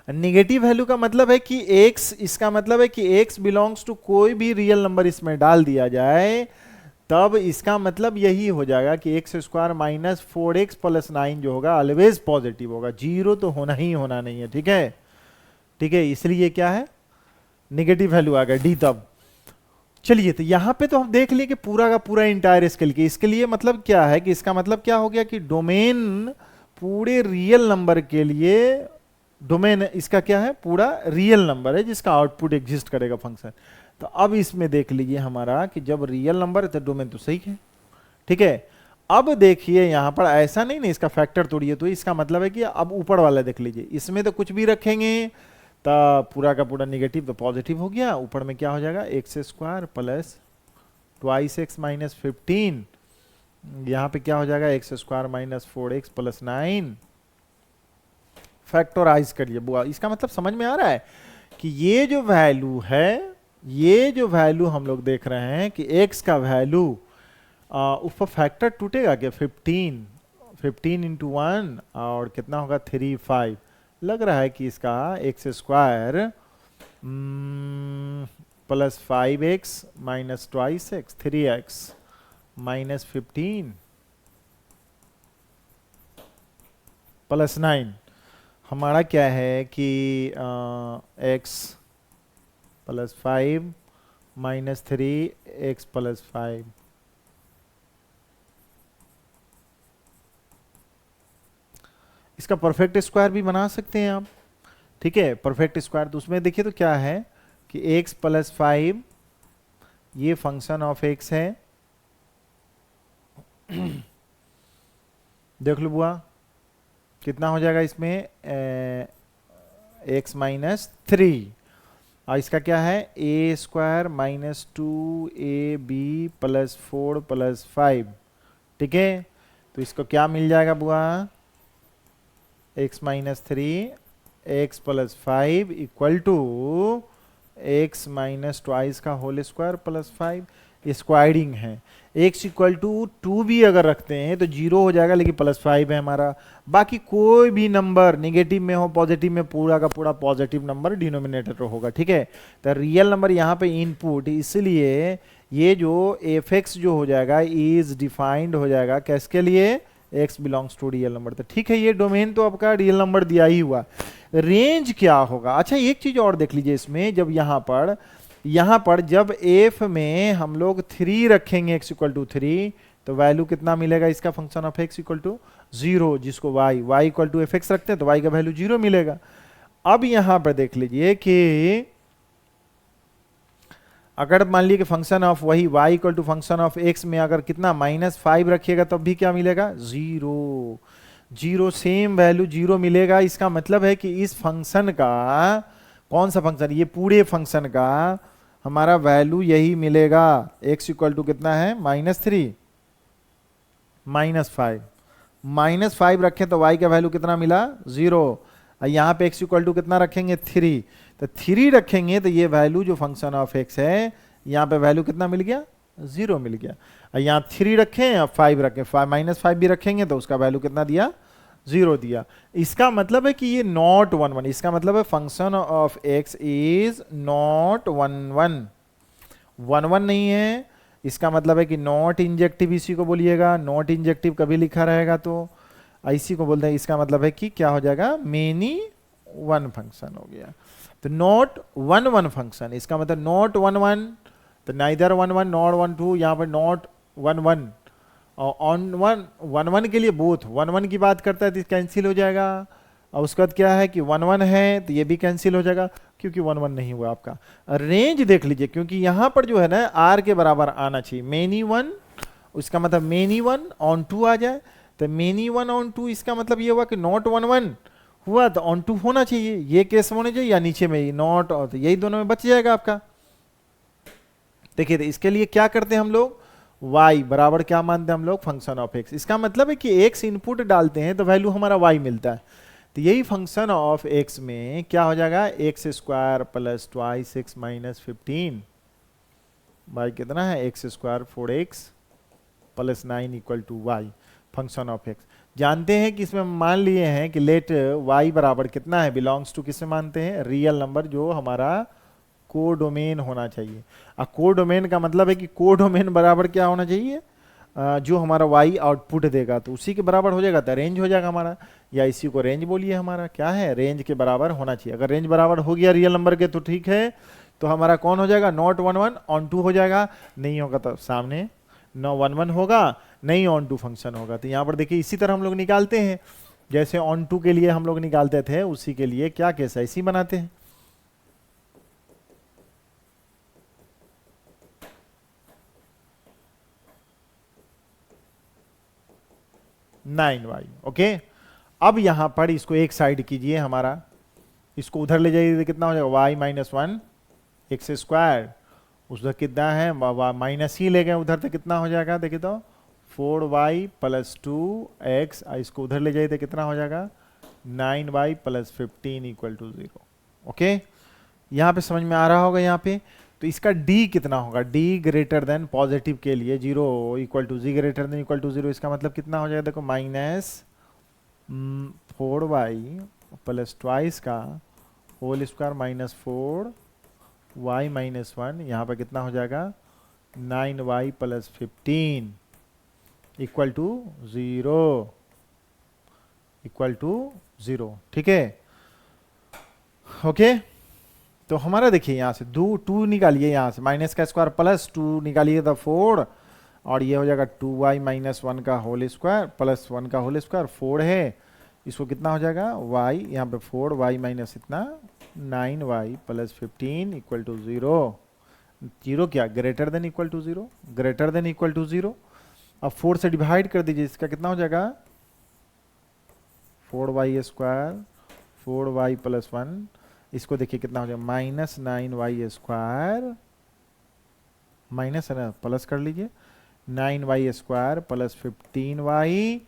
निगेटिव वैल्यू का मतलब है कि x, इसका मतलब है कि x बिलोंग्स टू कोई भी रियल नंबर इसमें डाल दिया जाए, तब इसका मतलब यही हो जाएगा कि x square minus 4x plus 9 जो होगा ऑलवेज पॉजिटिव होगा, जीरो तो होना ही होना नहीं है, ठीक है, ठीक है, इसलिए क्या है, नेगेटिव वैल्यू आ गया डी। तब चलिए, तो यहां पे तो हम देख लिए कि पूरा का पूरा इंटायर स्केल के, इसके लिए मतलब क्या है कि इसका मतलब क्या हो गया कि डोमेन पूरे रियल नंबर के लिए, डोमेन इसका क्या है, पूरा रियल नंबर है जिसका आउटपुट एग्जिस्ट करेगा फंक्शन। तो अब इसमें देख लीजिए हमारा कि जब रियल नंबर है तो डोमेन तो सही है, ठीक है। अब देखिए यहां पर ऐसा नहीं ना, इसका फैक्टर तोड़िए, तो इसका मतलब है कि अब ऊपर वाला देख लीजिए, इसमें तो कुछ भी रखेंगे तो पूरा का पूरा निगेटिव तो पॉजिटिव हो गया, ऊपर में क्या हो जाएगा, x square plus twice x minus 15, यहां पे क्या हो जाएगा, x square minus 4x plus 9, factorise करिए बुआ। इसका मतलब समझ में आ रहा है कि ये जो वैल्यू है, ये जो वैल्यू हम लोग देख रहे हैं कि x का वैल्यू उस पर फैक्टर टूटेगा क्या, 15 इंटू 1 और कितना होगा 3 5, लग रहा है कि इसका x square plus 5x minus twice x 3x minus 15 plus 9, हमारा क्या है कि x plus 5 minus 3x plus 5, इसका परफेक्ट स्क्वायर भी बना सकते हैं आप, ठीक है, परफेक्ट स्क्वायर। तो उसमें देखिए तो क्या है कि x प्लस 5 ये फंक्शन ऑफ x है, देख लो बुआ कितना हो जाएगा इसमें, x माइनस 3, और इसका क्या है, a square minus 2ab plus 4 plus 5 ठीक है, तो इसको क्या मिल जाएगा बुआ, x minus three X plus five equal to X minus twice का whole square plus five. Squaring है, x इक्वल टू टू भी अगर रखते हैं तो जीरो हो जाएगा, लेकिन प्लस फाइव है हमारा। बाकी कोई भी नंबर निगेटिव में हो पॉजिटिव में, पूरा का पूरा पॉजिटिव नंबर डिनोमिनेटर होगा। ठीक है, तो रियल नंबर यहाँ पे इनपुट, इसलिए ये जो एफ एक्स जो हो जाएगा इज डिफाइंड हो जाएगा किसके लिए, x belongs to real number. तो ठीक है, ये डोमेन तो आपका रियल नंबर दिया ही हुआ, रेंज क्या होगा। अच्छा एक चीज और देख लीजिए इसमें, जब यहाँ पर जब f में हम लोग 3 रखेंगे x इक्वल टू 3, तो वैल्यू कितना मिलेगा इसका, function of x equal to 0, जिसको y equal to F x रखते हैं तो y का वैल्यू 0 मिलेगा। अब यहाँ पर देख लीजिए कि अगर मान लीजिए कि फंक्शन ऑफ वही y equal to function of x में अगर कितना -5 रखिएगा तब भी क्या मिलेगा, 0, 0 सेम वैल्यू 0 मिलेगा। इसका मतलब है कि इस फंक्शन का, कौन सा फंक्शन, ये पूरे फंक्शन का हमारा वैल्यू यही मिलेगा, x इक्वल टू कितना है -3 -5 रखें तो y का वैल्यू कितना मिला, 0। यहाँ पे x इक्वल टू कितना रखेंगे, 3, तो 3 रखेंगे तो ये वैल्यू जो फंक्शन ऑफ x है यहाँ पे वैल्यू कितना मिल गया, 0 मिल गया। यहाँ 3 रखें और 5 रखें, -5 भी रखेंगे तो उसका वैल्यू कितना दिया, 0 दिया। इसका मतलब है कि ये नॉट 1 1, इसका मतलब है function of x is not 1 1 नहीं है। इसका मतलब है कि नॉट इंजेक्टिव, इसी को बोलिएगा, नॉट इंजेक्टिव कभी लिखा रहेगा तो इसी को बोलते हैं। इसका मतलब है कि क्या हो जाएगा, मेनी वन फंक्शन हो गया। तो नॉट 1 1 फंक्शन, इसका मतलब नॉट 1 1, तो नाइदर 1 1 नॉट 1 2, यहाँ पर नॉट 1 1 और ऑन 1 1 के लिए बोथ 1 1 की बात करता है तो कैंसिल हो जाएगा। और उसके बाद क्या है कि 1 1 है तो ये भी कैंसिल हो जाएगा क्योंकि 1 1 नहीं हुआ आपका। रेंज देख लीजिए, क्योंकि यहाँ पर जो है ना r के बराबर आना चाहिए, मेनी 1, उसका मतलब मेनी 1 ऑन 2 आ जाए, तो मेनी 1 ऑन 2, इसका मतलब ये हुआ कि नॉट 1 1 हुआ तो ऑन 2 होना चाहिए, ये केस होने चाहिए, या नीचे में नॉट, और तो यही दोनों में बच जाएगा आपका। देखिए, तो इसके लिए क्या करते हैं हम लोग, y बराबर क्या मानते हैं हम लोग, फंक्शन ऑफ x। इसका मतलब है कि x इनपुट डालते हैं तो वैल्यू हमारा y मिलता है। तो यही फंक्शन ऑफ x में क्या हो जाएगा, x square plus twice x minus 15, y कितना है, x square 4x plus 9 equal to y, function of x। जानते हैं कि इसमें मान लिए हैं कि लेट y बराबर कितना है, बिलोंग्स टू किससे मानते हैं, रियल नंबर, जो हमारा कोडोमेन होना चाहिए। अब कोडोमेन का मतलब है कि कोडोमेन बराबर क्या होना चाहिए, जो हमारा y आउटपुट देगा तो उसी के बराबर हो जाएगा, तो रेंज हो जाएगा हमारा, या इसी को रेंज बोलिए, हमारा क्या है, रेंज के बराबर होना चाहिए। अगर रेंज बराबर हो गया रियल नंबर के तो ठीक है, तो हमारा कौन हो जाएगा, नॉट 1 1 ऑन 2 हो जाएगा, नहीं होगा तो सामने नो 1 1 होगा, नहीं ऑन 2 फंक्शन होगा। तो यहाँ पर देखिए इसी तरह हम लोग निकालते हैं, जैसे ऑन 2 के लिए हम लोग निकालते थे उसी के लिए क्या केस है, इसी बनाते हैं। Nine y, okay. अब यहां पर इसको एक साइड कीजिए, हमारा इसको उधर ले जाइए तो कितना हो जाएगा, वाई माइनस 1 एक्स स्क्वायर, उधर कितना है माइनस ही ले गए उधर, तो कितना हो जाएगा, देखिए तो 4y प्लस 2x, इसको उधर ले जाइए तो कितना हो जाएगा, 9y plus 15 equal to 0। Okay, यहाँ पे समझ में आ रहा होगा यहाँ पे। तो इसका d कितना होगा, d ग्रेटर देन पॉजिटिव के लिए 0 equal to, g greater than equal to 0, इसका मतलब कितना हो जाएगा, देखो माइनस 4y प्लस ट्वाइस का whole square minus 4y minus 1, यहाँ पर कितना हो जाएगा, 9y plus 15 equal to 0, equal to 0। ठीक है, ओके। तो हमारा देखिए यहाँ से 2 निकालिए, यहाँ से माइनस का स्क्वायर प्लस 2 निकालिए तो 4, और ये हो जाएगा 2y माइनस 1 का होल स्क्वायर प्लस 1 का होल स्क्वायर, 4 है, इसको कितना हो जाएगा, y यहाँ पे 4y माइनस इतना 9y प्लस 15 इक्वल टू 0। 0 क्या, greater than equal to 0, greater than equal to 0। अब 4 से डिवाइड कर दीजिए, इसका कितना हो जाएगा, 4y स्क्वायर 4y प्लस 1, इसको देखिए कितना हो जाएगा, माइनस 9y स्क्वायर, माइनस है ना, प्लस कर लीजिए, 9y² प्लस 15y,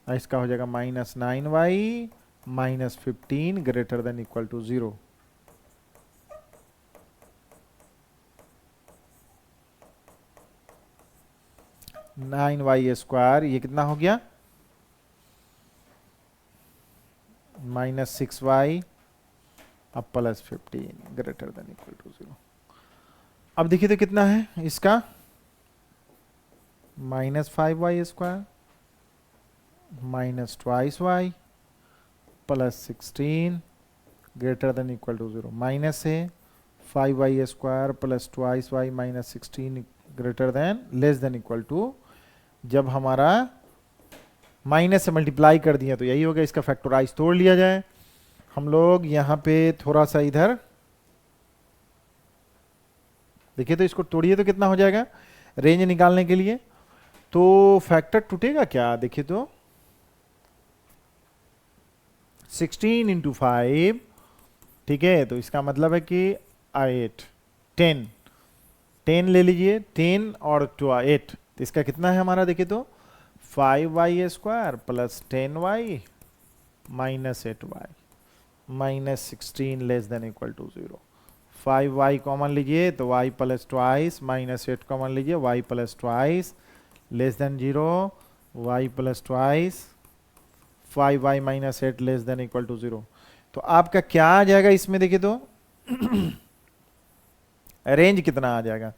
इसका हो जाएगा -9y minus 15 greater than equal to 0। (9y²) ये कितना हो गया, -6y अब plus 15 greater than equal to 0। अब देखिए तो कितना है इसका, -5y² minus twice y plus 16 greater than equal to 0। Minus है 5y² plus twice y minus 16 greater than less than equal to, जब हमारा माइनस से मल्टीप्लाई कर दिया तो यही होगा, इसका फैक्टराइज तोड़ लिया जाए हम लोग। यहां पे थोड़ा सा इधर देखिए तो इसको तोड़िए तो कितना हो जाएगा, रेंज निकालने के लिए तो फैक्टर टूटेगा क्या, देखिए तो 16 इंटू 5, ठीक है, तो इसका मतलब है कि 8 10 ले लीजिए, 10 और 8, तो इसका कितना है हमारा, देखिए तो 5y² plus 10y minus 8y minus 16 less than equal to 0। 5y common लीजिए तो y plus twice minus 8 common लीजिए y plus twice less than 0, y plus twice 5y minus 8 less than equal to 0। तो आपका क्या आ जाएगा इसमें, देखिए तो रेंज कितना आ जाएगा।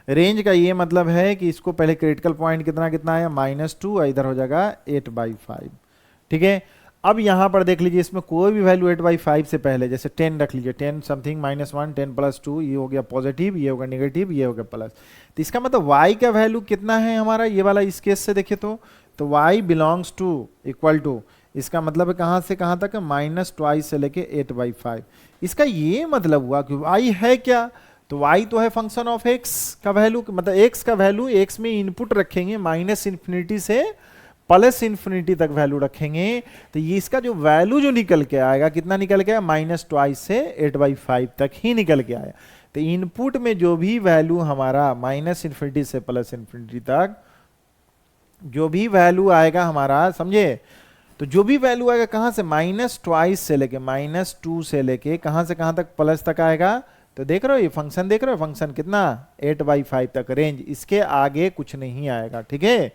रेंज का ये मतलब है कि इसको पहले क्रिटिकल पॉइंट कितना कितना आया -2, इधर हो जाएगा 8/5, ठीक है। अब यहां पर देख लीजिए इसमें कोई भी वैल्यू 8/5 से पहले, जैसे 10 रख लीजिए, 10 समथिंग -1, 10 प्लस 2, ये हो गया पॉजिटिव, ये होगा नेगेटिव, ये हो गया प्लस। तो इसका मतलब y का वैल्यू कितना है हमारा, ये वाला इस केस से देखिए तो y belongs to equal to, इसका मतलब है कहां से कहां तक, -2 से लेके 8/5। इसका ये मतलब हुआ कि y है क्या, तो y तो है फंक्शन ऑफ x का वैल्यू, मतलब x का वैल्यू x में इनपुट रखेंगे, -∞ से +∞ तक वैल्यू रखेंगे, तो ये इसका जो वैल्यू जो निकल के आएगा, कितना निकल के आया, -2 से 8/5 तक ही निकल के आया। तो इनपुट में जो भी वैल्यू हमारा -∞ से +∞ तक जो भी वैल्यू आएगा हमारा, समझे, तो जो भी वैल्यू आएगा कहां से, -2 से लेके -2 से लेके कहां से कहां तक, प्लस तक आएगा। तो देख रहे हो ये फंक्शन, देख रहे हो फंक्शन कितना, 8/5 तक रेंज, इसके आगे कुछ नहीं आएगा, ठीक है,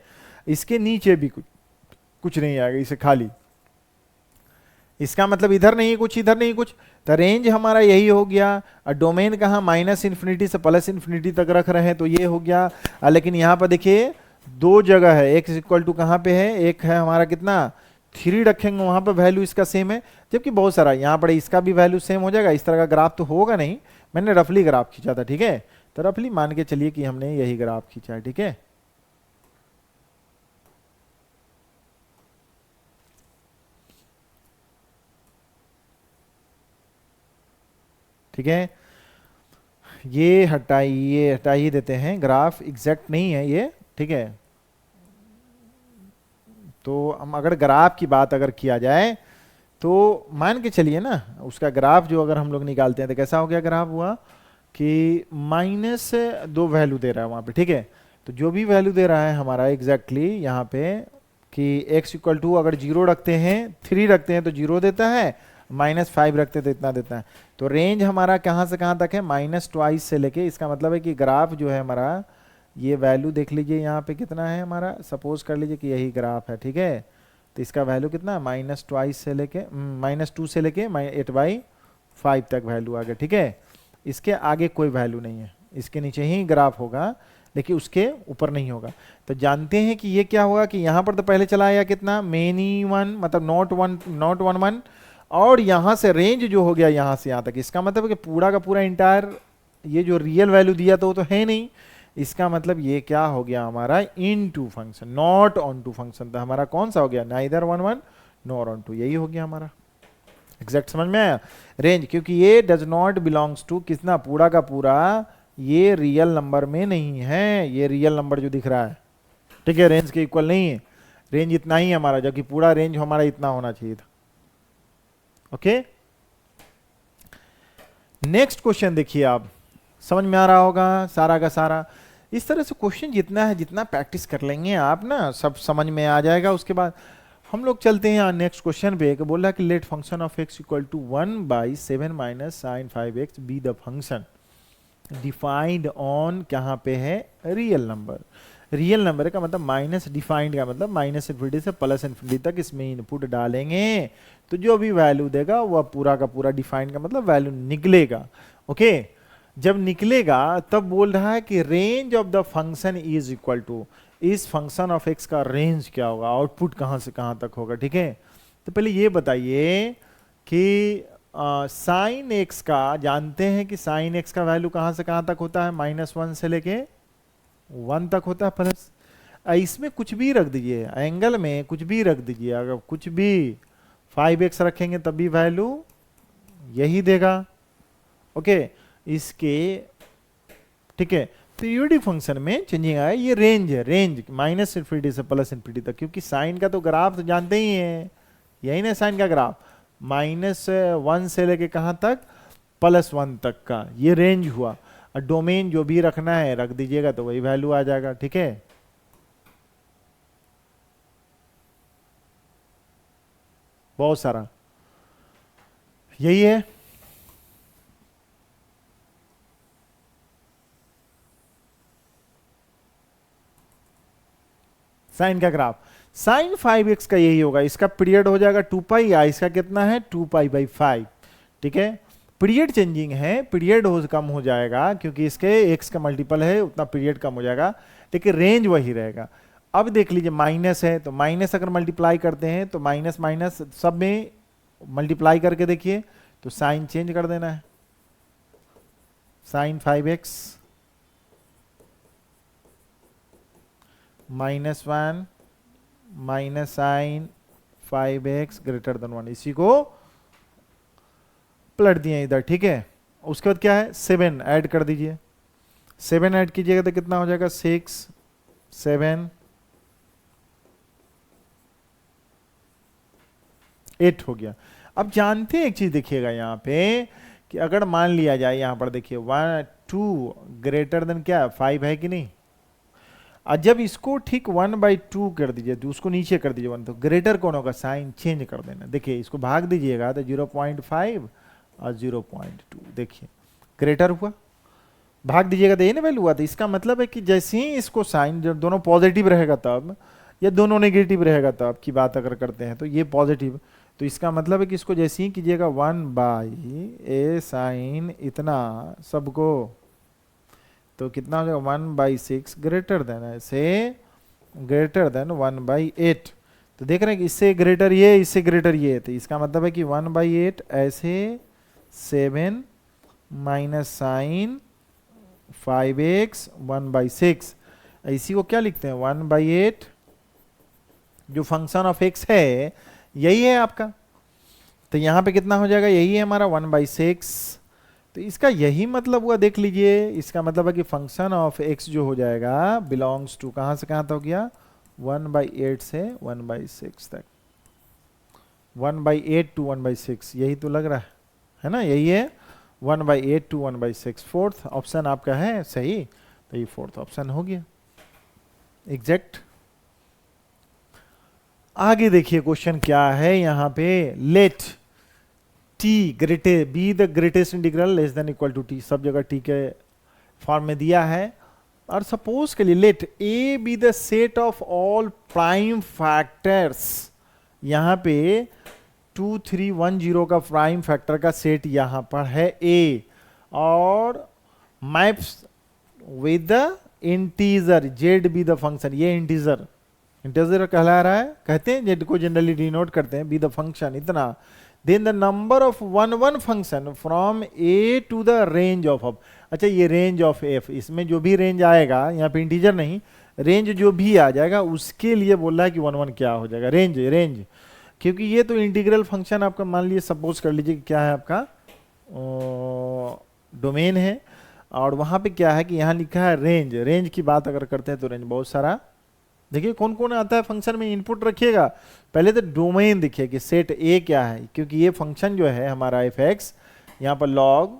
इसके नीचे भी कुछ नहीं आएगा, इसे खाली, इसका मतलब इधर नहीं कुछ, इधर नहीं कुछ, तो रेंज हमारा यही हो गया। और डोमेन कहाँ, -∞ से +∞ तक रख रहे हैं, तो ये हो गया। लेकिन यहाँ पर देखिए दो जगह है, x इक्वल टू कहाँ पे है, एक है हमारा कितना 3 रखेंगे, वहां पर वैल्यू इसका सेम है, जबकि बहुत सारा यहाँ पर इसका भी वैल्यू सेम हो जाएगा। इस तरह का ग्राफ तो होगा नहीं, मैंने रफली ग्राफ खींचा था, ठीक है, तो रफली मान के चलिए कि हमने यही ग्राफ खींचा है, ठीक है। ठीक है, ये हटा ही देते हैं, ग्राफ एग्जैक्ट नहीं है ये, ठीक है। तो हम अगर ग्राफ की बात अगर किया जाए तो मान के चलिए ना, उसका ग्राफ जो अगर हम लोग निकालते हैं तो कैसा हो गया, ग्राफ हुआ कि -2 वैल्यू दे रहा है वहां पे, ठीक है। तो जो भी वैल्यू दे रहा है हमारा एग्जैक्टली यहाँ पे कि x इक्वल टू अगर 0 रखते हैं, 3 रखते हैं तो 0 देता है, -5 रखते तो इतना देता है। तो रेंज हमारा कहाँ से कहाँ तक है, -2 से लेके, इसका मतलब है कि ग्राफ जो है हमारा, ये वैल्यू देख लीजिए यहाँ पे कितना है हमारा, सपोज कर लीजिए कि यही ग्राफ है, ठीक है। तो इसका वैल्यू कितना, -2 से लेके -2 से लेके 8/5 तक वैल्यू आ गया, ठीक है। इसके आगे कोई वैल्यू नहीं है, इसके नीचे ही ग्राफ होगा, लेकिन उसके ऊपर नहीं होगा। तो जानते हैं कि ये क्या होगा कि यहाँ पर तो पहले चला आया कितना, मेनी 1, मतलब नॉट 1 और यहाँ से रेंज जो हो गया यहाँ से यहाँ तक, इसका मतलब है कि पूरा का पूरा इंटायर ये जो रियल वैल्यू दिया तो वो तो है नहीं, इसका मतलब ये क्या हो गया हमारा, into function, not onto function. तो हमारा कौन सा हो गया, नाइदर 1 नॉर ऑन टू, यही हो गया हमारा। एग्जैक्ट समझ में आया, रेंज, क्योंकि ये डज नॉट बिलोंग्स टू कितना, पूरा का पूरा ये रियल नंबर में नहीं है, ये रियल नंबर जो दिख रहा है, ठीक है, रेंज के इक्वल नहीं है, रेंज इतना ही है हमारा, जबकि पूरा रेंज हमारा इतना होना चाहिए था। ओके, नेक्स्ट क्वेश्चन देखिए आप, समझ में आ रहा होगा सारा का सारा। इस तरह से क्वेश्चन जितना है, जितना प्रैक्टिस कर लेंगे आप ना, सब समझ में आ जाएगा। उसके बाद हम लोग चलते हैं नेक्स्ट क्वेश्चन पे, कि बोल रहा है कि let function of x equal to 1/7 minus sine 5x be the function defined on, कहाँ पे है, रियल नंबर। रियल नंबर का मतलब माइनस, डिफाइंड का मतलब माइनस इन्फिनिटी से प्लस इन्फिनिटी तक इसमें इनपुट डालेंगे तो जो भी वैल्यू देगा वह पूरा का पूरा, डिफाइंड का मतलब वैल्यू निकलेगा। ओके, जब निकलेगा तब बोल रहा है कि range of the function is equal to, इस फंक्शन ऑफ एक्स का रेंज क्या होगा, आउटपुट कहां से कहां तक होगा। ठीक है, तो पहले ये बताइए कि साइन एक्स का, जानते हैं कि साइन एक्स का वैल्यू कहां से कहां तक होता है, -1 से लेके 1 तक होता है प्लस। इसमें कुछ भी रख दीजिए, एंगल में कुछ भी रख दीजिए, अगर कुछ भी 5x रखेंगे तब भी वैल्यू यही देगा। ओके, इसके, ठीक है, पीरियोडिक फंक्शन में चेंजिंग आया, ये रेंज है, रेंज माइनस इन्फिनिटी से प्लस इन्फिनिटी तक, क्योंकि साइन का तो ग्राफ तो जानते ही हैं, यही ना साइन का ग्राफ, -1 से लेके कहां तक, +1 तक का, ये रेंज हुआ। और डोमेन जो भी रखना है रख दीजिएगा तो वही वैल्यू आ जाएगा। ठीक है, बहुत सारा यही है। साइन का ग्राफ, साइन 5x का यही होगा, इसका पीरियड हो जाएगा 2π, या इसका कितना है 2π/5। ठीक है, पीरियड चेंजिंग है, पीरियड कम हो जाएगा क्योंकि इसके x का मल्टीपल है, उतना पीरियड कम हो जाएगा, लेकिन रेंज वही रहेगा। अब देख लीजिए माइनस है, तो माइनस अगर मल्टीप्लाई करते हैं तो माइनस माइनस सब में मल्टीप्लाई करके देखिए तो साइन चेंज कर देना है, sine 5x -1 minus sine 5x greater than 1, इसी को पलट दिए इधर। ठीक है, उसके बाद क्या है, 7 ऐड कर दीजिए, 7 ऐड कीजिएगा तो कितना हो जाएगा, 6 7 8 हो गया। अब जानते हैं एक चीज देखिएगा यहाँ पे कि अगर मान लिया जाए, यहाँ पर देखिए 1 2 ग्रेटर देन क्या 5 है कि नहीं, और जब इसको ठीक 1/2 कर दीजिए तो उसको नीचे कर दीजिए 1, तो ग्रेटर कौन होगा, साइन चेंज कर देना। देखिए इसको भाग दीजिएगा तो 0.5 और 0.2, देखिए ग्रेटर हुआ, भाग दीजिएगा तो ये ना वैल्यू हुआ। तो इसका मतलब है कि जैसे ही इसको साइन, जब दोनों पॉजिटिव रहेगा तब, या दोनों नेगेटिव रहेगा तब की बात अगर करते हैं तो ये पॉजिटिव, तो इसका मतलब है कि इसको जैसे ही कीजिएगा 1/a साइन इतना सबको, तो कितना हो जाएगा 1/6 ग्रेटर देन, ऐसे ग्रेटर देन 1/8। तो देख रहे हैं कि इससे ग्रेटर ये, इससे ग्रेटर ये, तो इसका मतलब है कि 1/8 ऐसे 7 माइनस साइन 5x 1/6, इसी को क्या लिखते हैं 1/8, जो फंक्शन ऑफ x है यही है आपका, तो यहां पे कितना हो जाएगा, यही है हमारा 1/6। तो इसका यही मतलब हुआ, देख लीजिए, इसका मतलब है कि फंक्शन ऑफ x जो हो जाएगा बिलोंग्स टू, कहां से कहां तक हो गया, 1/8 से 1/6 तक, 1/8 to 1/6, यही तो लग रहा है ना, यही है 1/8 to 1/6। फोर्थ ऑप्शन आपका है सही, तो ये फोर्थ ऑप्शन हो गया एग्जैक्ट। आगे देखिए क्वेश्चन क्या है यहाँ पे, let t greater be the greatest integral less than equal to t, सब जगह t के फॉर्म में दिया है, और सपोज के लिए let a be the set of all prime factors, यहाँ पे 2 3 1 0 का प्राइम फैक्टर का सेट यहाँ पर है a, और maps with the integer z B the function, ये इंटीजर इंटीजर कहला रहा है, कहते हैं z को जनरली डिनोट करते हैं बी द फंक्शन इतना, then the number of 1 1 function from a to the range of f। अच्छा, ये रेंज ऑफ f, इसमें जो भी रेंज आएगा, यहाँ पे इंटीजर नहीं, रेंज जो भी आ जाएगा उसके लिए बोल रहा है कि 1 1 क्या हो जाएगा, रेंज रेंज, क्योंकि ये तो इंटीग्रल फंक्शन आपका, मान लीजिए सपोज कर लीजिए क्या है आपका डोमेन है, और वहां पे क्या है कि यहाँ लिखा है रेंज, रेंज की बात अगर करते हैं तो रेंज बहुत सारा, देखिए कौन कौन आता है फंक्शन में, इनपुट रखिएगा, पहले तो डोमेन देखिए कि सेट ए क्या है, क्योंकि ये फंक्शन जो है हमारा एफ एक्स, यहाँ पर log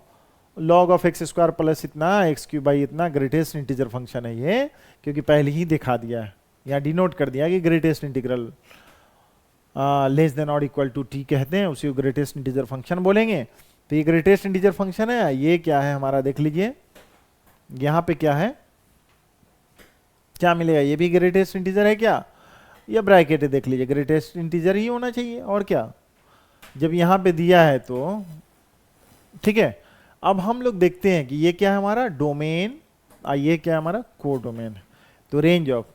log of x square plus इतना एक्स क्यूब बाई इतना ग्रेटेस्ट इंटीजर फंक्शन है ये, क्योंकि पहले ही दिखा दिया है, यहाँ डिनोट कर दिया कि ग्रेटेस्ट इंटीग्रल लेस देन और इक्वल टू टी कहते हैं, उसी को ग्रेटेस्ट इंटीजर फंक्शन बोलेंगे। तो ये ग्रेटेस्ट इंटीजर फंक्शन है, ये क्या है हमारा देख लीजिए, यहाँ पे क्या है, क्या मिलेगा, ये भी ग्रेटेस्ट इंटीजर है क्या, ये ब्रैकेट है देख लीजिए, ग्रेटेस्ट इंटीजर ही होना चाहिए और क्या, जब यहाँ पे दिया है तो ठीक है। अब हम लोग देखते हैं कि ये क्या है हमारा डोमेन, ये क्या है हमारा कोडोमेन, तो रेंज ऑफ,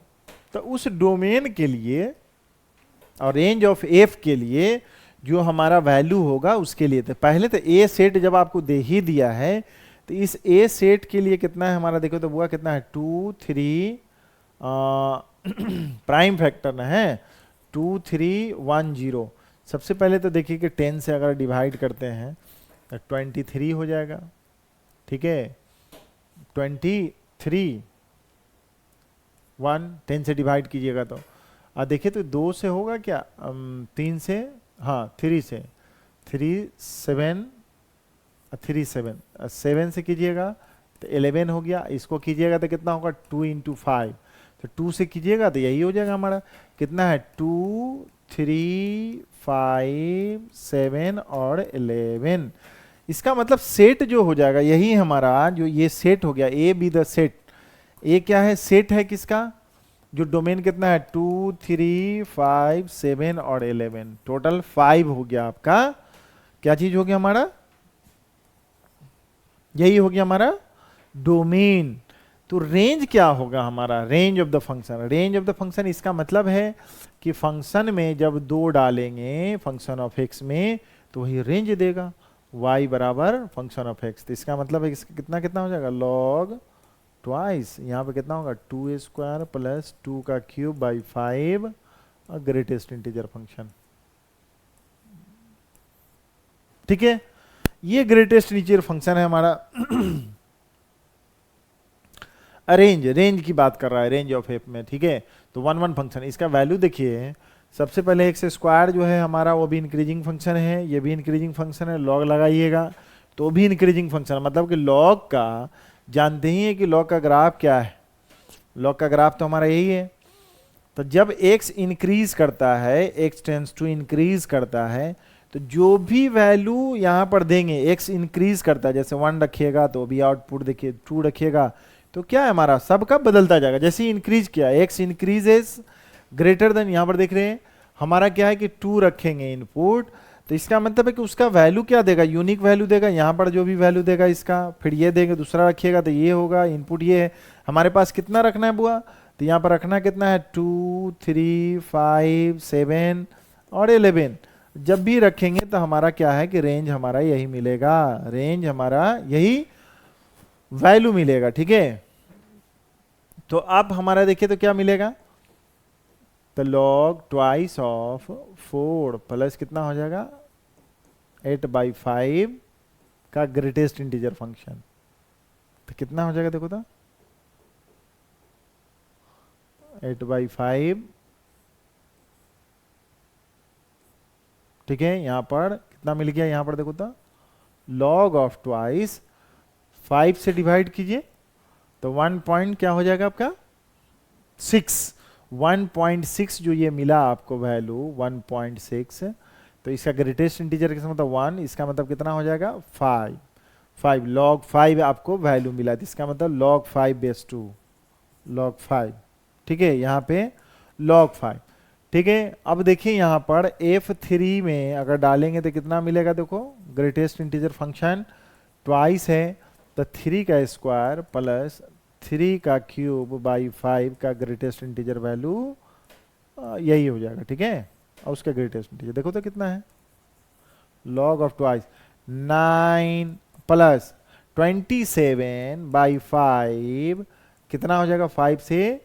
तो उस डोमेन के लिए और रेंज ऑफ एफ के लिए जो हमारा वैल्यू होगा उसके लिए, तो पहले तो ए सेट जब आपको दे ही दिया है, तो इस ए सेट के लिए कितना है हमारा, देखो तो हुआ कितना है 2 3 प्राइम फैक्टर ना है 2 3 1 0। सबसे पहले तो देखिए कि 10 से अगर डिवाइड करते हैं तो 23 हो जाएगा, ठीक है, 23 1 10 से डिवाइड कीजिएगा तो देखिए तो 2 से होगा क्या, 3 से, हाँ 3 से, 3 7 3 7 7 से कीजिएगा तो 11 हो गया, इसको कीजिएगा तो कितना होगा 2 इंटू 5, तो 2 से कीजिएगा तो यही हो जाएगा हमारा, कितना है 2 3 5 7 और 11। इसका मतलब सेट जो हो जाएगा यही हमारा, जो ये सेट हो गया, ए बी द सेट, ए क्या है सेट है किसका, जो डोमेन कितना है 2 3 5 7 और 11, टोटल 5 हो गया आपका, क्या चीज हो गया हमारा, यही हो गया हमारा डोमेन। तो रेंज क्या होगा हमारा, range of the function, range of the function इसका मतलब है कि फंक्शन में जब 2 डालेंगे फंक्शन ऑफ एक्स में तो वही रेंज देगा, y बराबर फंक्शन ऑफ एक्स, तो इसका मतलब है इसका कितना कितना हो जाएगा लॉग ट्वाइस, यहाँ पे कितना होगा 2 स्क्वायर प्लस 2 का क्यूब बाई 5 और ग्रेटेस्ट इंटीजर फंक्शन, ठीक है। ये ग्रेटेस्ट इंटीजर फंक्शन है हमारा। रेंज, रेंज की बात कर रहा है रेंज ऑफ एफ में, ठीक है। तो 1 1 फंक्शन, इसका वैल्यू देखिए, सबसे पहले एक्स स्क्वायर जो है हमारा वो भी इंक्रीजिंग फंक्शन है, ये भी इंक्रीजिंग फंक्शन है, लॉग लगाइएगा तो भी इंक्रीजिंग फंक्शन, मतलब कि लॉग का जानते ही है कि लॉग का ग्राफ क्या है, लॉग का ग्राफ तो हमारा यही है। तो जब x इंक्रीज करता है, x टेंस टू इंक्रीज करता है, तो जो भी वैल्यू यहाँ पर देंगे, x इंक्रीज करता है, जैसे 1 रखिएगा तो भी आउटपुट देखिए 2 रखिएगा तो क्या है हमारा सबका बदलता जाएगा, जैसे ही इंक्रीज किया x इंक्रीजेस ग्रेटर देन, यहाँ पर देख रहे हैं हमारा क्या है कि 2 रखेंगे इनपुट, तो इसका मतलब है कि उसका वैल्यू क्या देगा, यूनिक वैल्यू देगा, यहाँ पर जो भी वैल्यू देगा इसका, फिर ये देंगे दूसरा रखिएगा तो ये होगा, इनपुट ये है हमारे पास, कितना रखना है बुआ, तो यहाँ पर रखना कितना है 2 3 5 7 और 11, जब भी रखेंगे तो हमारा क्या है कि रेंज हमारा यही मिलेगा, रेंज हमारा यही वैल्यू मिलेगा, ठीक है। तो अब हमारा देखिए तो क्या मिलेगा, तो लॉग ट्वाइस ऑफ 4 प्लस कितना हो जाएगा 8/5 का ग्रेटेस्ट इंटीजर फंक्शन, तो कितना हो जाएगा देखो तो 8/5, ठीक है। यहां पर कितना मिल गया, यहां पर देखो तो लॉग ऑफ ट्वाइस 5 से डिवाइड कीजिए तो 1 पॉइंट क्या हो जाएगा आपका 6, 1.6 जो ये मिला आपको वैल्यू 1.6, तो इसका ग्रेटेस्ट इंटीजर का मतलब 1, इसका मतलब कितना हो जाएगा 5 लॉग 5 आपको वैल्यू मिला, इसका मतलब log 5/2 log 5, ठीक है, यहाँ पे log 5, ठीक है। अब देखिए यहाँ पर F3 में अगर डालेंगे तो कितना मिलेगा, देखो ग्रेटेस्ट इंटीजर फंक्शन ट्वाइस है, तो 3 का स्क्वायर प्लस 3 का क्यूब बाई 5 का ग्रेटेस्ट इंटीजर वैल्यू यही हो जाएगा, ठीक है। और उसका ग्रेटेस्ट इंटीजर देखो तो कितना है log ऑफ ट्वाइस 9 प्लस 27/5 कितना हो जाएगा 5 से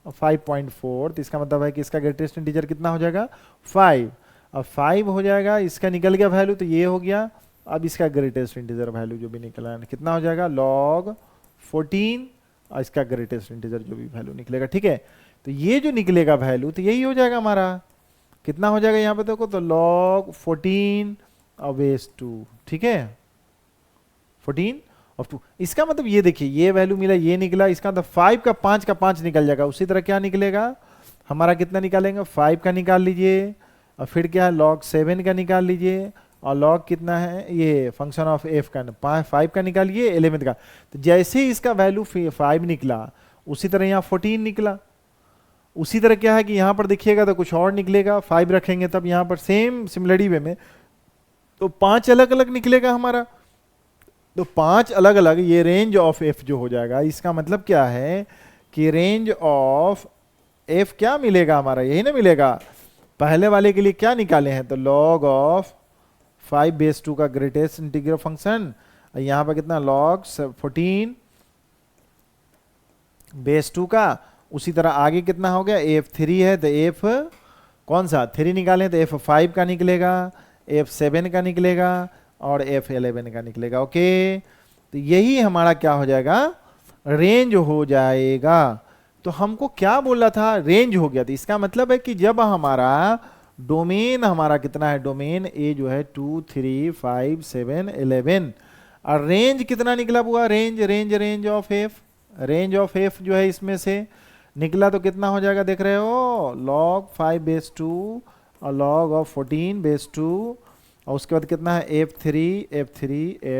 5.4, तो इसका मतलब है कि इसका ग्रेटेस्ट इंटीजर कितना हो जाएगा 5, अब 5 हो जाएगा, इसका निकल गया वैल्यू तो ये हो गया, अब इसका ग्रेटेस्ट इंटीजर वैल्यू जो भी निकला है कितना हो जाएगा log 14, और इसका ग्रेटेस्ट इंटीजर जो भी वैल्यू निकलेगा, ठीक है। तो ये जो निकलेगा वैल्यू तो यही हो जाएगा हमारा, कितना हो जाएगा यहाँ पे देखो तो log 14/2, ठीक है। 14 ऑफ 2। इसका मतलब ये देखिए, ये वैल्यू मिला, ये निकला, इसका मतलब 5 का 5 निकल जाएगा। उसी तरह क्या निकलेगा हमारा, कितना निकालेंगे, 5 का निकाल लीजिए, और फिर क्या है log 7 का निकाल लीजिए, और log कितना है ये फंक्शन ऑफ f का 5 का निकालिए, 11 का। तो जैसे ही इसका वैल्यू 5 निकला, उसी तरह यहाँ 14 निकला। उसी तरह क्या है कि यहाँ पर देखिएगा तो कुछ और निकलेगा, 5 रखेंगे तब यहाँ पर सेम सिमिलरिटी वे में तो 5 अलग अलग निकलेगा हमारा। तो 5 अलग अलग, ये रेंज ऑफ f जो हो जाएगा, इसका मतलब क्या है कि रेंज ऑफ f क्या मिलेगा हमारा, यही ना मिलेगा। पहले वाले के लिए क्या निकाले हैं, तो log ऑफ 5/2 का ग्रेटेस्ट इंटीग्रल फंक्शन, यहाँ पर कितना log 14/2 का। उसी तरह आगे कितना हो गया, f3 है तो f कौन सा 3 निकालें तो f5 का निकलेगा, f7 का निकलेगा और f11 का निकलेगा। ओके, तो यही हमारा क्या हो जाएगा, रेंज हो जाएगा। तो हमको क्या बोला था, रेंज हो गया था। इसका मतलब है कि जब हमारा डोमेन हमारा कितना है, डोमेन ए जो है 2 3 5 7 11 और रेंज कितना निकला हुआ, range of F, range of F जो है इसमें से निकला तो कितना हो जाएगा, देख रहे हो, log 5/2 और log ऑफ 14/2 और उसके बाद कितना है f3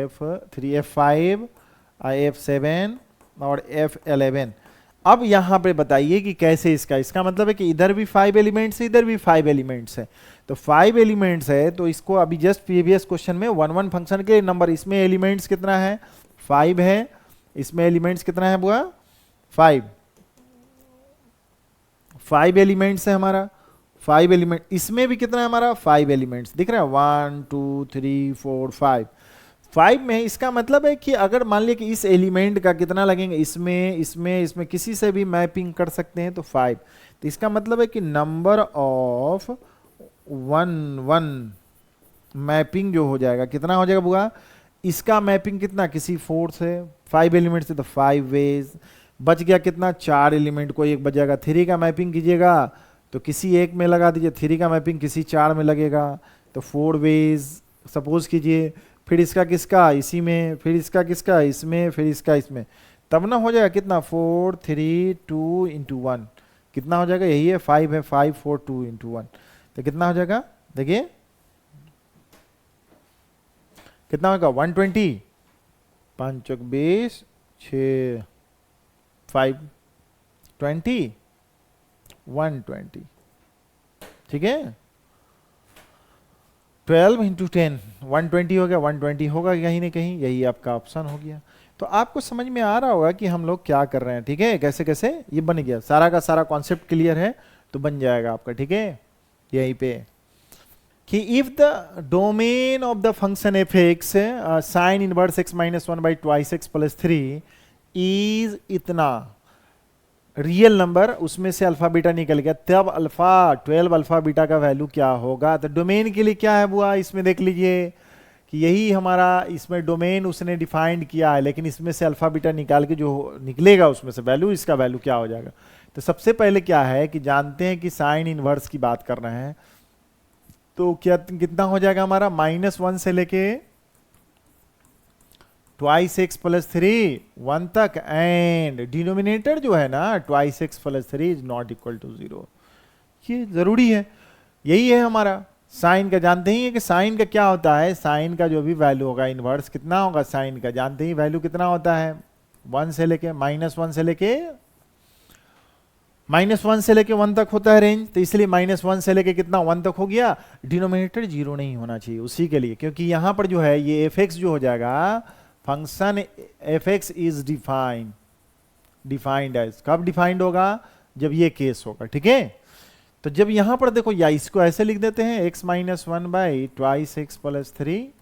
f5 f7 और f11। अब यहां पे बताइए कि कैसे इसका मतलब है कि इधर भी 5 एलिमेंट्स है, इधर भी 5 एलिमेंट्स है। तो 5 एलिमेंट्स है तो इसको अभी जस्ट प्रीवियस क्वेश्चन में 1 1 फंक्शन के नंबर, इसमें एलिमेंट्स कितना है, 5 है, इसमें एलिमेंट्स कितना है बुआ, 5 एलिमेंट्स है हमारा, 5 एलिमेंट, इसमें भी कितना है हमारा 5 एलिमेंट्स, दिख रहा है 1 2 3 4 5 में। इसका मतलब है कि अगर मान लिया कि इस एलिमेंट का कितना लगेंगे, इसमें किसी से भी मैपिंग कर सकते हैं तो 5। तो इसका मतलब है कि नंबर ऑफ 1 मैपिंग जो हो जाएगा कितना हो जाएगा बुआ, इसका मैपिंग कितना, किसी 4 से 5 एलिमेंट से तो 5 वेज, बच गया कितना 4 एलिमेंट को एक बच जाएगा। 3 का मैपिंग कीजिएगा तो किसी एक में लगा दीजिए, 3 का मैपिंग किसी 4 में लगेगा तो 4 वेज सपोज कीजिए, फिर इसका किसका इसी में, फिर इसका किसका इसमें, फिर इसका इसमें, तब ना हो जाएगा कितना 4 3 2 into 1 कितना हो जाएगा, यही है 5 है, 5 4 2 into 1 तो कितना हो जाएगा, देखिए कितना होगा 120, 5 चौक 20 6 5 20 120, ठीक है 12 into 10 120 हो गया, 120 होगा कहीं ना कहीं, यही आपका ऑप्शन हो गया। तो आपको समझ में आ रहा होगा कि हम लोग क्या कर रहे हैं, ठीक है, कैसे कैसे ये बन गया, सारा का सारा कॉन्सेप्ट क्लियर है तो बन जाएगा आपका, ठीक है। यहीं पे कि if the domain of the function f x sine inverse x minus 1/2x plus 3 is इतना रियल नंबर, उसमें से अल्फा बीटा निकल गया, तब अल्फा 12 अल्फा बीटा का वैल्यू क्या होगा। तो डोमेन के लिए क्या है बुआ, इसमें देख लीजिए कि यही हमारा इसमें डोमेन उसने डिफाइंड किया है, लेकिन इसमें से अल्फा बीटा निकाल के जो निकलेगा उसमें से वैल्यू, इसका वैल्यू क्या हो जाएगा। तो सबसे पहले क्या है कि जानते हैं कि साइन इनवर्स की बात कर रहे हैं, तो क्या कितना हो जाएगा हमारा -1 से लेके ट्वाइस एक्स प्लस 3 1 तक, एंड डिनोमिनेटर जो है ना twice x plus 3 is not equal to 0। ये जरूरी है, यही है हमारा साइन का। जानते ही है कि साइन का क्या होता है, साइन का जो भी वैल्यू होगा इनवर्स कितना होगा साइन का, जानते ही वैल्यू कितना होता है 1 से लेके -1 से लेके -1 तक होता है रेंज। तो इसलिए -1 से लेके कितना 1 तक हो गया, डिनोमिनेटर 0 नहीं होना चाहिए उसी के लिए, क्योंकि यहां पर जो है ये एफ एक्स जो हो जाएगा, function f x is defined as, कब डिफाइंड होगा, जब ये केस होगा, ठीक है। तो जब यहां पर देखो, या इसको ऐसे लिख देते हैं x माइनस 1/2x प्लस 3,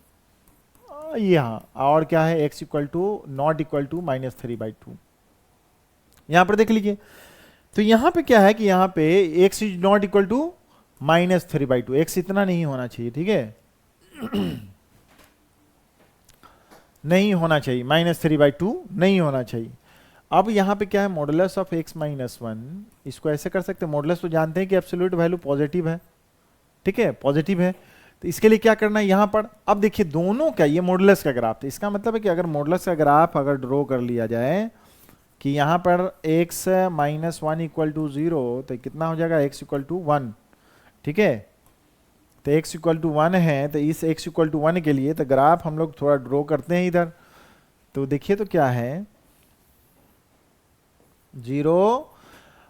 यहां और क्या है x equal to not equal to -3/2, यहां पर देख लीजिए। तो यहां पे क्या है कि यहां पे x is not equal to -3/2, x इतना नहीं होना चाहिए, ठीक है नहीं होना चाहिए, -3/2 नहीं होना चाहिए। अब यहां पे क्या है, मॉडुलस ऑफ x माइनस 1, इसको ऐसे कर सकते हैं, मॉडुलस तो जानते हैं कि एब्सोल्यूट वैल्यू पॉजिटिव है, ठीक है पॉजिटिव है, तो इसके लिए क्या करना है यहाँ पर, अब देखिए दोनों का ये मॉडुलस का ग्राफ था, इसका मतलब है कि अगर मॉडुलस का ग्राफ अगर ड्रॉ कर लिया जाए कि यहाँ पर x minus one equal to 0, तो कितना हो जाएगा x इक्वल टू 1, ठीक है। तो x इक्वल टू 1 है, तो इस x इक्वल टू 1 के लिए तो ग्राफ हम लोग थोड़ा ड्रॉ करते हैं इधर। तो देखिए तो क्या है 0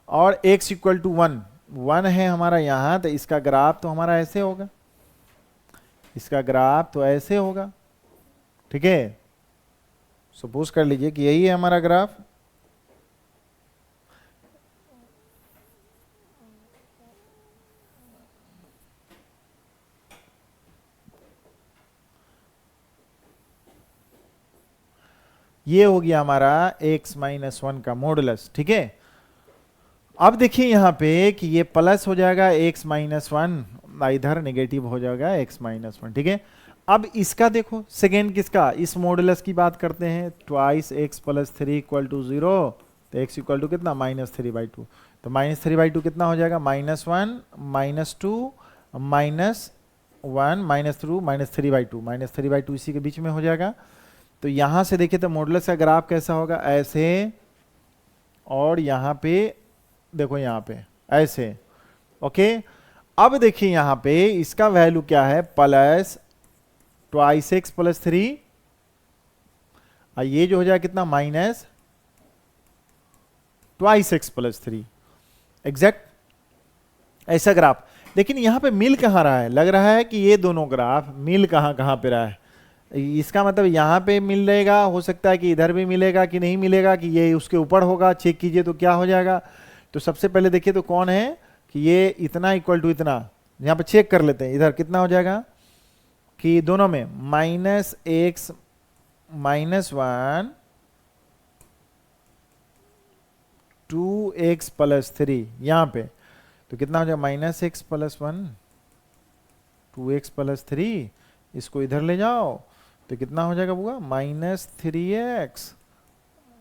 और x इक्वल टू 1 है हमारा यहाँ, तो इसका ग्राफ तो हमारा ऐसे होगा, इसका ग्राफ तो ऐसे होगा, ठीक है। सपोज कर लीजिए कि यही है हमारा ग्राफ, ये हो गया हमारा x माइनस 1 का मॉडुलस, ठीक है। अब देखिए यहाँ पे कि ये प्लस हो जाएगा x माइनस 1, इधर नेगेटिव हो जाएगा x माइनस 1, ठीक है। अब इसका देखो सेकेंड किसका, इस मॉडुलस की बात करते हैं, twice x plus 3 equal to 0, तो x इक्वल टू कितना -3/2, तो -3/2 कितना हो जाएगा -1 -2 -1 -2 -3/2, -3/2 इसी के बीच में हो जाएगा। तो यहां से देखिए तो मॉडुलस का ग्राफ कैसा होगा, ऐसे, और यहाँ पे देखो यहाँ पे ऐसे, ओके। अब देखिए यहाँ पे इसका वैल्यू क्या है, प्लस ट्वाइस x प्लस 3, और ये जो हो जाएगा कितना minus twice x plus 3, exact ऐसा ग्राफ। लेकिन यहाँ पे मिल कहाँ रहा है, लग रहा है कि ये दोनों ग्राफ मिल कहाँ पे रहा है, इसका मतलब यहाँ पे मिल रहेगा, हो सकता है कि इधर भी मिलेगा कि नहीं मिलेगा, कि ये उसके ऊपर होगा, चेक कीजिए तो क्या हो जाएगा। तो सबसे पहले देखिए तो कौन है कि ये इतना इक्वल टू इतना, यहाँ पे चेक कर लेते हैं, इधर कितना हो जाएगा कि दोनों में -x माइनस 1 2x प्लस 3, यहाँ पे तो कितना हो जाएगा -x प्लस 1 2x प्लस 3, इसको इधर ले जाओ तो कितना हो जाएगा बुआ -3x,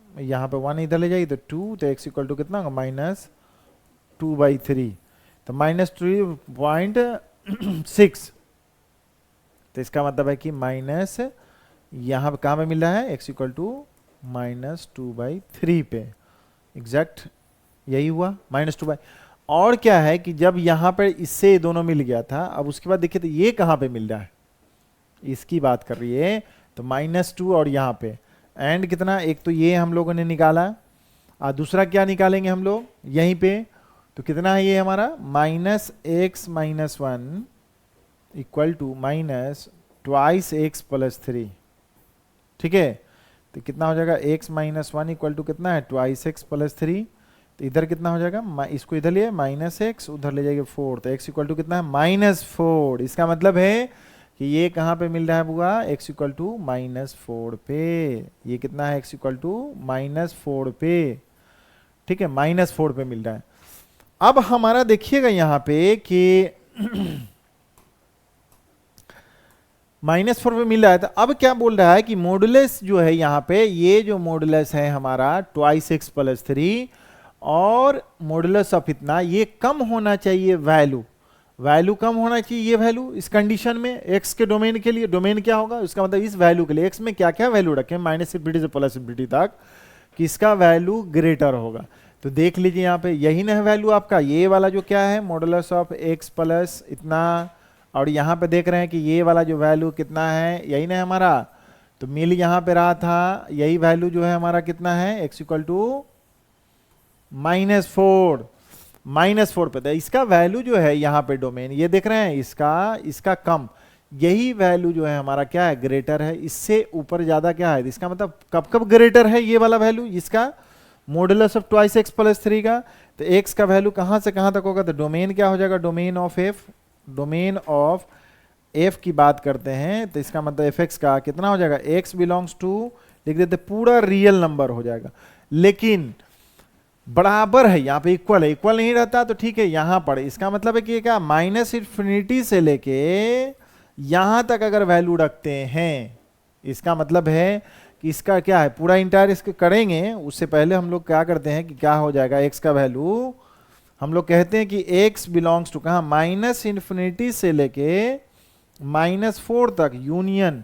यहाँ पे 1 इधर ले जाइए तो 2, तो x इक्वल टू कितना होगा -2/3, तो -3.6, तो इसका मतलब है कि माइनस यहाँ पे कहाँ पे मिल रहा है, x इक्वल टू -2/3 पे, एग्जैक्ट यही हुआ -2/। और क्या है कि जब यहाँ पर इससे दोनों मिल गया था, अब उसके बाद देखिए तो ये कहाँ पे मिल रहा है, इसकी बात कर रही है, तो -2 और यहाँ पे एंड कितना, एक तो ये हम लोगों ने निकाला, और दूसरा क्या निकालेंगे हम लोग यहीं पे, तो कितना है ये हमारा -x minus 1 equal to twice x plus 3, ठीक है। तो कितना हो जाएगा x माइनस 1 इक्वल टू कितना है ट्वाइस x प्लस 3, तो इधर कितना हो जाएगा, इसको इधर लिए -x, उधर ले जाएंगे 4, तो x इक्वल टू कितना है -4। इसका मतलब है कि ये कहाँ पे मिल रहा है बुआ, x इक्वल टू -4 पे, ये कितना है x इक्वल टू -4 पे, ठीक है, -4 पे मिल रहा है। अब हमारा देखिएगा यहाँ पे कि -4 पे मिल रहा है, तो अब क्या बोल रहा है कि मॉडुलस जो है यहाँ पे, ये जो मॉडुलस है हमारा ट्वाइस x प्लस 3 और मॉडुलस ऑफ इतना, ये कम होना चाहिए, वैल्यू कम होना चाहिए, ये वैल्यू इस कंडीशन में x के डोमेन के लिए, डोमेन क्या होगा उसका मतलब इस वैल्यू के लिए x में क्या क्या वैल्यू रखें -∞ से +∞ तक, कि इसका वैल्यू ग्रेटर होगा। तो देख लीजिए यहाँ पे यही ना है वैल्यू आपका, ये वाला जो क्या है मॉडुलस ऑफ x प्लस इतना, और यहाँ पे देख रहे हैं कि ये वाला जो वैल्यू कितना है, यही ना हमारा, तो मिल यहाँ पे रहा था, यही वैल्यू जो है हमारा कितना है x इक्वल टू -4 पे, तो इसका वैल्यू जो है यहाँ पे डोमेन, ये देख रहे हैं इसका कम, यही वैल्यू जो है हमारा क्या है ग्रेटर है, इससे ऊपर ज्यादा क्या है, इसका मतलब कब ग्रेटर है ये वाला वैल्यू, इसका modulus of twice x plus 3 का, तो x का वैल्यू कहां से कहां तक होगा, तो डोमेन क्या हो जाएगा, डोमेन ऑफ f की बात करते हैं, तो इसका मतलब fx का कितना हो जाएगा, x बिलोंग्स टू लिख देते, पूरा रियल नंबर हो जाएगा, लेकिन बराबर है यहाँ पे, इक्वल है, इक्वल नहीं रहता तो ठीक है, यहाँ पर इसका मतलब है कि क्या -∞ से लेके यहां तक अगर वैल्यू रखते हैं, इसका मतलब है कि इसका क्या है पूरा इंटायर इसके करेंगे, उससे पहले हम लोग क्या करते हैं कि क्या हो जाएगा, x का वैल्यू हम लोग कहते हैं कि x बिलोंग्स टू कहाँ, -∞ से लेके -4 तक यूनियन,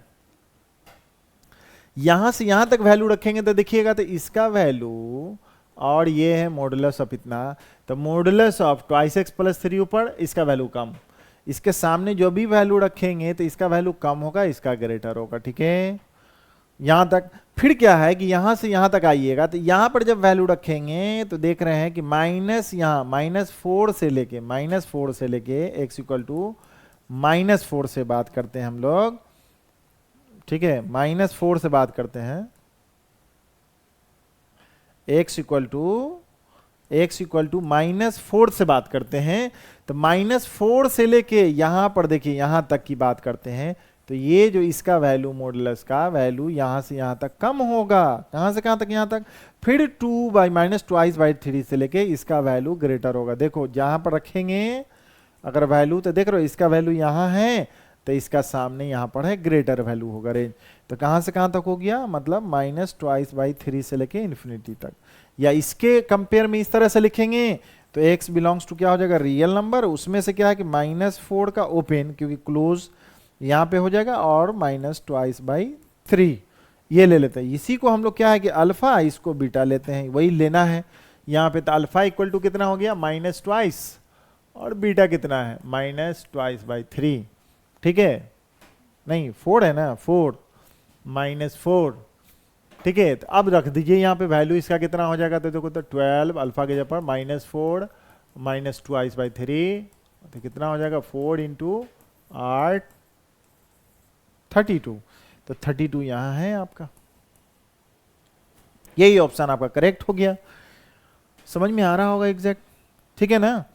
यहां से यहां तक वैल्यू रखेंगे तो देखिएगा तो इसका वैल्यू और ये है मॉडुलस ऑफ इतना, तो modulus of twice x plus 3 ऊपर, इसका वैल्यू कम, इसके सामने जो भी वैल्यू रखेंगे तो इसका वैल्यू कम होगा, इसका ग्रेटर होगा, ठीक है। यहां तक फिर क्या है कि यहां से यहां तक आइएगा तो यहां पर जब वैल्यू रखेंगे तो देख रहे हैं कि माइनस, यहां -4 से लेके x इक्वल टू -4 से बात करते हैं हम लोग, ठीक है, -4 से बात करते हैं, x इक्वल टू -4 से बात करते हैं, तो -4 से लेके यहां पर देखिए यहां तक की बात करते हैं, तो ये जो इसका वैल्यू मॉडुलस का वैल्यू यहां से यहां तक कम होगा, कहां से कहां तक, यहां तक, फिर 2 बाई -2/3 से लेके इसका वैल्यू ग्रेटर होगा। देखो जहां पर रखेंगे अगर वैल्यू, तो देख रहे हो इसका वैल्यू यहां है तो इसका सामने यहां पर है ग्रेटर वैल्यू होगा रेंज, तो कहां से कहां तक हो गया, मतलब -2/3 से लेके इन्फिनिटी तक। या इसके कंपेयर में इस तरह से लिखेंगे तो x बिलोंग्स टू क्या हो जाएगा, रियल नंबर, उसमें से क्या है कि -4 का ओपन, क्योंकि क्लोज यहां पे हो जाएगा, और -2/3 ये ले लेते हैं। इसी को हम लोग क्या है कि अल्फा, इसको बीटा लेते हैं, वही लेना है यहाँ पे। तो अल्फा इक्वल टू कितना हो गया, -2, और बीटा कितना है, -2/3, ठीक है, नहीं 4 है ना, 4 -4, ठीक है। तो अब रख दीजिए यहाँ पे वैल्यू इसका कितना हो जाएगा, तो देखो तो 12 अल्फा के जगह पर -4 -2/3, तो कितना हो जाएगा 4 × 8 32, तो 32 यहां है आपका, यही ऑप्शन आपका करेक्ट हो गया। समझ में आ रहा होगा एग्जैक्ट, ठीक है ना,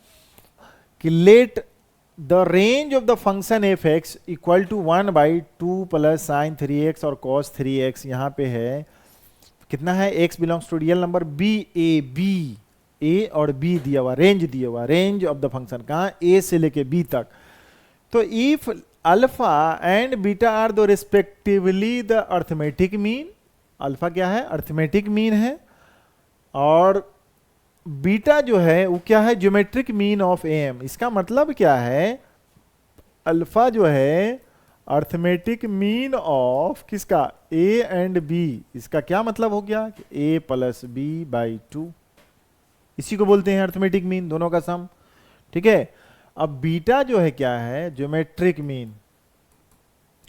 कि let the range of the function f x equal to 1/2 plus sine 3x और cos 3x, यहां पे है कितना है, x belongs to real number a और b दिया हुआ, रेंज दिया हुआ, रेंज ऑफ द फंक्शन कहाँ, a से लेके b तक। तो if alpha and beta are दो respectively the arithmetic mean, alpha क्या है, अर्थमेटिक मीन है, और बीटा जो है वो क्या है, ज्योमेट्रिक मीन ऑफ एम। इसका मतलब क्या है, अल्फा जो है अर्थमेटिक मीन ऑफ किसका, a एंड b, इसका क्या मतलब हो गया कि a + b/2, इसी को बोलते हैं अर्थमेटिक मीन, दोनों का सम, ठीक है। अब बीटा जो है क्या है, geometric mean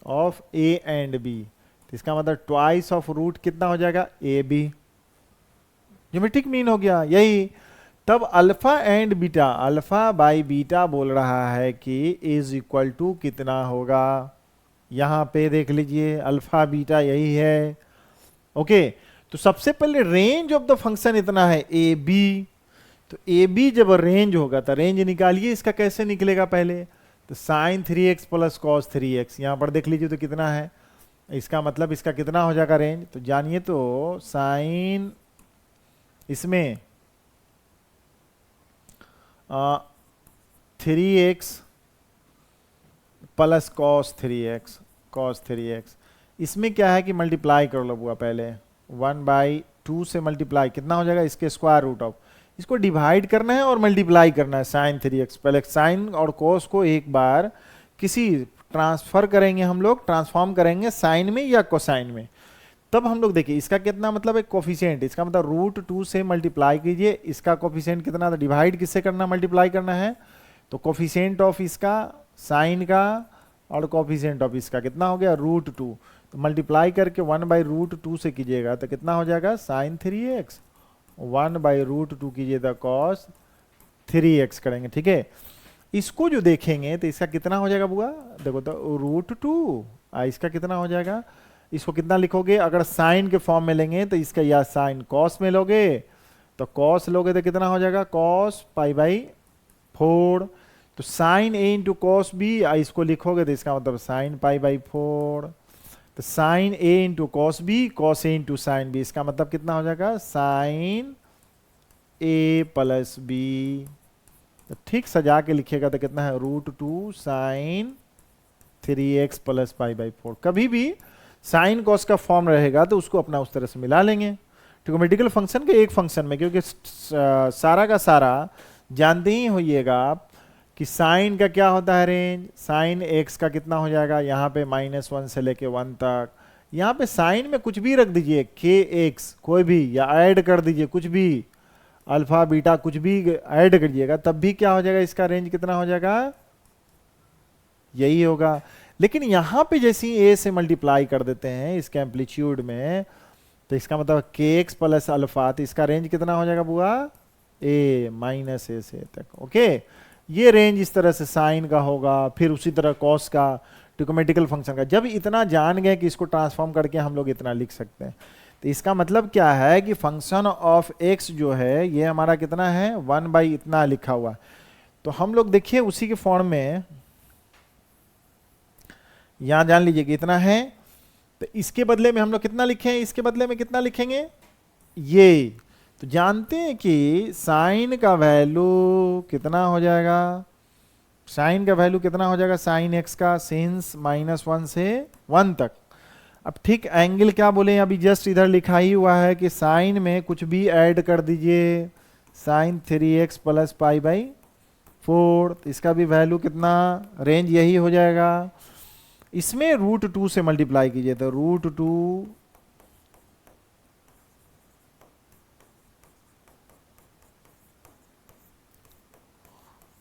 of a and b, तो इसका मतलब ट्वाइस ऑफ रूट कितना हो जाएगा, ab, ज्योमेट्रिक मीन हो गया यही। तब alpha and beta, alpha by beta बोल रहा है कि इज इक्वल टू कितना होगा, यहां पे देख लीजिए अल्फा बीटा यही है, ओके। तो सबसे पहले रेंज ऑफ द फंक्शन इतना है ए बी, तो ए बी जब रेंज होगा तो रेंज निकालिए, इसका कैसे निकलेगा पहले, तो sign 3x plus cos 3x, यहां पर देख लीजिए तो कितना है, इसका मतलब इसका कितना हो जाएगा रेंज, तो जानिए तो साइन इसमें 3x प्लस कॉस 3x, इसमें क्या है कि मल्टीप्लाई कर लो बुआ, पहले 1/2 से मल्टीप्लाई कितना हो जाएगा, इसके स्क्वायर रूट ऑफ, इसको डिवाइड करना है और मल्टीप्लाई करना है साइन 3x, पहले साइन और कॉस को एक बार किसी ट्रांसफर करेंगे हम लोग, ट्रांसफॉर्म करेंगे साइन में या कोसाइन में, तब हम लोग देखिए इसका कितना मतलब है कोफिशिएंट, इसका मतलब √2 से मल्टीप्लाई कीजिए, इसका कोफिशिएंट कितना था, डिवाइड किससे करना, मल्टीप्लाई करना है, तो कोफिशिएंट ऑफ इसका साइन का और कोफिशिएंट ऑफ इसका कितना हो गया √2, तो मल्टीप्लाई करके 1/√2 से कीजिएगा तो कितना हो जाएगा साइन 3x, 1/√2 कीजिए तो कॉस 3x करेंगे, ठीक है। इसको जो देखेंगे तो इसका कितना हो जाएगा बुआ, देखो तो √2, इसका कितना हो जाएगा, इसको कितना लिखोगे, अगर साइन के फॉर्म में लेंगे तो इसका या साइन कॉस में लोगे, तो कॉस लोगे तो कितना हो जाएगा कॉस π/4, तो sine a into cos b, इसको लिखोगे तो इसका मतलब साइन π/4, तो sine a into cos b, cos a into sine b, इसका मतलब कितना हो जाएगा साइन a प्लस b, तो ठीक सजा के लिखेगा तो कितना है √2 साइन 3x प्लस π/4। कभी भी साइन कॉस का फॉर्म रहेगा तो उसको अपना उस तरह से मिला लेंगे ट्रिगोनोमेट्रिकल फंक्शन के एक फंक्शन में, क्योंकि सारा का सारा जानते ही होइएगा आप कि साइन का क्या होता है रेंज, साइन एक्स का कितना हो जाएगा, यहाँ पे -1 से लेके 1 तक। यहाँ पे साइन में कुछ भी रख दीजिए, के एक्स कोई भी, या ऐड कर दीजिए कुछ भी, अल्फा बीटा कुछ भी ऐड करिएगा, तब भी क्या हो जाएगा, इसका रेंज कितना हो जाएगा, यही होगा। लेकिन यहाँ पे जैसे ही ए से मल्टीप्लाई कर देते हैं इसके एम्पलीट्यूड में, तो इसका मतलब के एक्स प्लस अल्फा, तो इसका रेंज कितना हो जाएगा बुआ, ए माइनस ए से तक। ओके, ये रेंज इस तरह से साइन का होगा, फिर उसी तरह कॉस का, ट्रिग्नोमेट्रिकल फंक्शन का। जब इतना जान गए कि इसको ट्रांसफॉर्म करके हम लोग इतना लिख सकते हैं, तो इसका मतलब क्या है कि फंक्शन ऑफ एक्स जो है ये हमारा कितना है, 1 इतना लिखा हुआ। तो हम लोग देखिए उसी के फॉर्म में यहां जान लीजिए कि इतना है, तो इसके बदले में हम लोग कितना लिखें, इसके बदले में कितना लिखेंगे, ये। तो जानते हैं कि साइन का वैल्यू कितना हो जाएगा, साइन का वैल्यू कितना हो जाएगा, साइन एक्स का, सिंस -1 से 1 तक। अब ठीक एंगल क्या बोले, अभी जस्ट इधर लिखा ही हुआ है कि साइन में कुछ भी ऐड कर दीजिए, साइन 3x प्लस π/4, तो इसका भी वैल्यू कितना, रेंज यही हो जाएगा। इसमें √2 से मल्टीप्लाई कीजिए, तो √2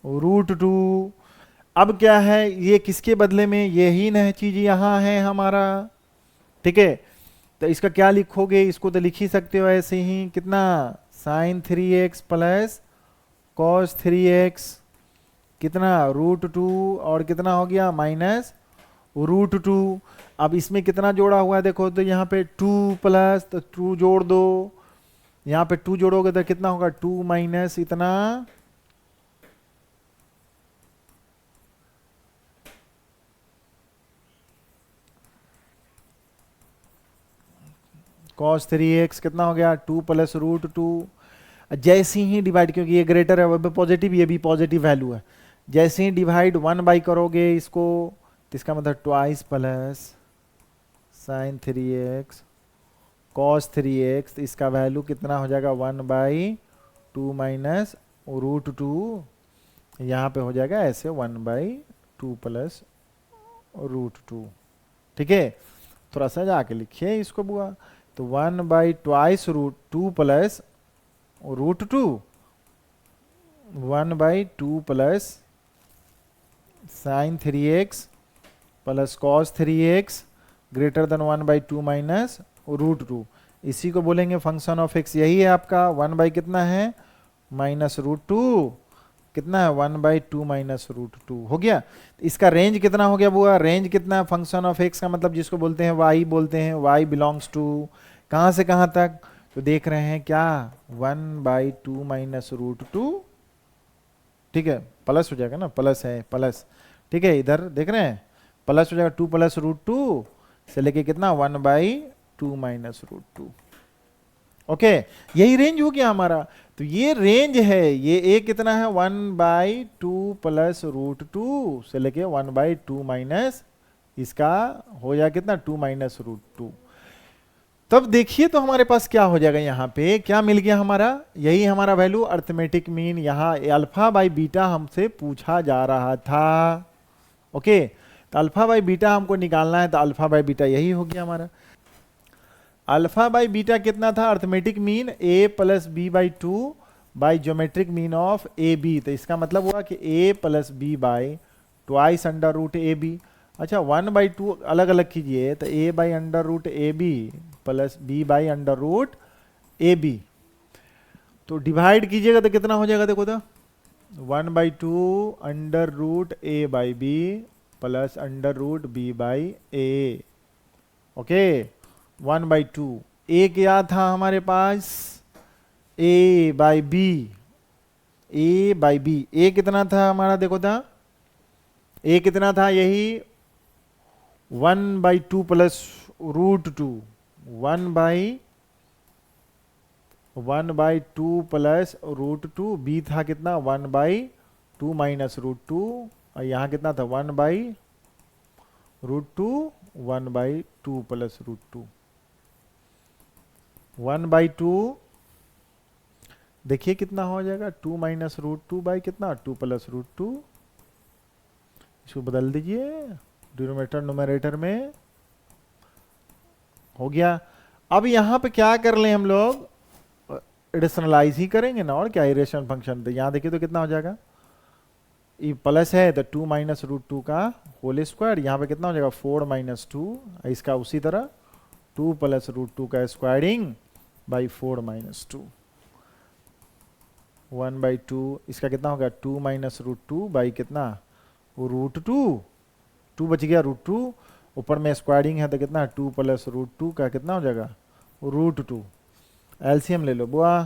√2। अब क्या है, ये किसके बदले में, यही न चीज यहां है हमारा, ठीक है। तो इसका क्या लिखोगे, इसको तो लिख ही सकते हो ऐसे ही, कितना, sign 3x plus cos 3x, कितना, √2, और कितना हो गया -√2। अब इसमें कितना जोड़ा हुआ है देखो, तो यहाँ पे 2 प्लस, तो 2 जोड़ दो, यहाँ पे 2 जोड़ोगे तो कितना होगा, 2 माइनस इतना, cos 3x कितना हो गया, 2 प्लस √2। जैसे ही डिवाइड, क्योंकि ये ग्रेटर है, वो पॉजिटिव, ये भी पॉजिटिव वैल्यू है, जैसे ही डिवाइड 1 करोगे इसको, तो इसका मतलब twice plus sine 3x cos 3x, तो इसका वैल्यू कितना हो जाएगा, 1/2 माइनस √2, यहाँ पे हो जाएगा ऐसे 1/2 प्लस √2। ठीक है, थोड़ा सा जाके लिखिए इसको बुआ, तो 1/2 √2 plus √2, 1/2 plus sine 3x plus cos 3x greater than 1/2 minus √2। इसी को बोलेंगे फंक्शन ऑफ x। यही है आपका 1 कितना है, -√2, कितना है 1/2 माइनस √2 हो गया। इसका रेंज कितना हो गया बुआ, रेंज कितना है फंक्शन ऑफ x का, मतलब जिसको बोलते हैं y, बोलते हैं y बिलोंग्स टू कहाँ से कहाँ तक, तो देख रहे हैं क्या, 1/2 माइनस √2, ठीक है, प्लस हो जाएगा ना, प्लस है प्लस, ठीक है, इधर देख रहे हैं प्लस हो जाएगा, 2 प्लस √2 से लेके कितना 1/2 माइनस √2। ओके, यही रेंज हो गया हमारा। तो ये रेंज है, ये ए कितना है 1/2 प्लस √2 से लेके 1/2 माइनस, इसका हो जाएगा कितना 2 माइनस √2। तब देखिए तो हमारे पास क्या हो जाएगा, यहाँ पे क्या मिल गया हमारा, यही हमारा वैल्यू अर्थमेटिक मीन। यहाँ अल्फा बाई बीटा हमसे पूछा जा रहा था। ओके, तो अल्फा बाई बीटा हमको निकालना है, तो अल्फा बाई बीटा यही हो गया हमारा। अल्फा बाई बीटा कितना था, arithmetic mean a plus b/2 by geometric mean of a b. तो इसका मतलब हुआ कि a plus b by twice √ab। अच्छा 1/2 अलग अलग कीजिए, तो a by √ab plus b by √ab, तो डिवाइड कीजिएगा तो कितना हो जाएगा, देखो तो 1/2 √a/b plus √b/a। Okay, 1/2, a क्या था हमारे पास, a/b, a/b, a कितना था हमारा, देखो था a कितना था, यही 1/2 प्लस √2, 1/2 प्लस √2, b था कितना 1/2 माइनस √2, और यहाँ कितना था 1/2, 1/2 प्लस √2, 1/2, देखिए कितना हो जाएगा 2 माइनस √2 बाई कितना 2 प्लस √2, इसको बदल दीजिए डिनोमिनेटर न्यूमरेटर में, हो गया। अब यहां पे क्या कर लें हम लोग, एडिशनलाइज ही करेंगे ना, और क्या इरेशनल फंक्शन। तो यहां देखिए तो कितना हो जाएगा, ये प्लस है तो 2 माइनस रूट टू का होल स्क्वायर, यहाँ पे कितना हो जाएगा 4 माइनस टू, इसका उसी तरह 2 प्लस रूट टू का स्क्वायरिंग बाई 4 माइनस टू, 1/2, इसका कितना हो गया 2 माइनस रूट टू बाई कितना रूट टू, 2 बच गया रूट टू, ऊपर में स्क्वायरिंग है तो कितना 2 प्लस रूट टू का कितना हो जाएगा रूट टू, एलसीएम ले लो बुआ,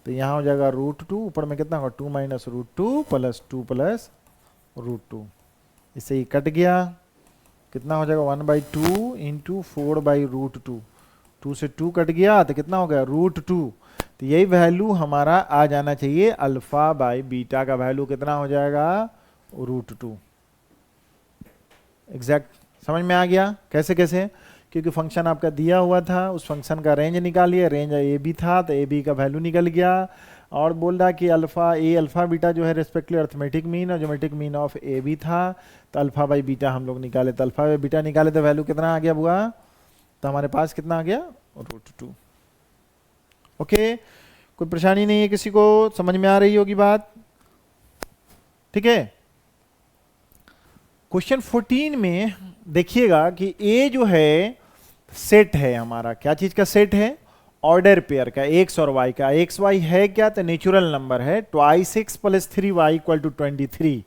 तो यहाँ हो जाएगा रूट टू, ऊपर में कितना होगा 2 minus root two plus 2 plus root two, इससे ही कट गया, कितना हो जाएगा 1/2 इंटू 4/√2, 2 से 2 कट गया तो कितना हो गया √2, तो यही वैल्यू हमारा आ जाना चाहिए, अल्फा बाई बीटा का वैल्यू कितना हो जाएगा √2। एग्जैक्ट समझ में आ गया कैसे कैसे, क्योंकि फंक्शन आपका दिया हुआ था, उस फंक्शन का रेंज निकालिए, रेंज ए बी था तो ए बी का वैल्यू निकल गया, और बोल रहा कि अल्फा बीटा जो है रेस्पेक्टिवली अर्थमेटिक मीन और geometric mean of a b था, तो अल्फा बाई बीटा हम लोग निकाले, तो अल्फा बाई बीटा निकाले तो वैल्यू कितना आ गया बुआ, तो हमारे पास कितना आ गया √2। ओके, कोई परेशानी नहीं है किसी को, समझ में आ रही होगी बात, ठीक है। क्वेश्चन 14 में देखिएगा कि ए जो है सेट है हमारा, क्या चीज का सेट है, ऑर्डर पेयर का, एक्स और वाई का, एक्स वाई है क्या तो नेचुरल नंबर है, twice x plus 3y equal to 23,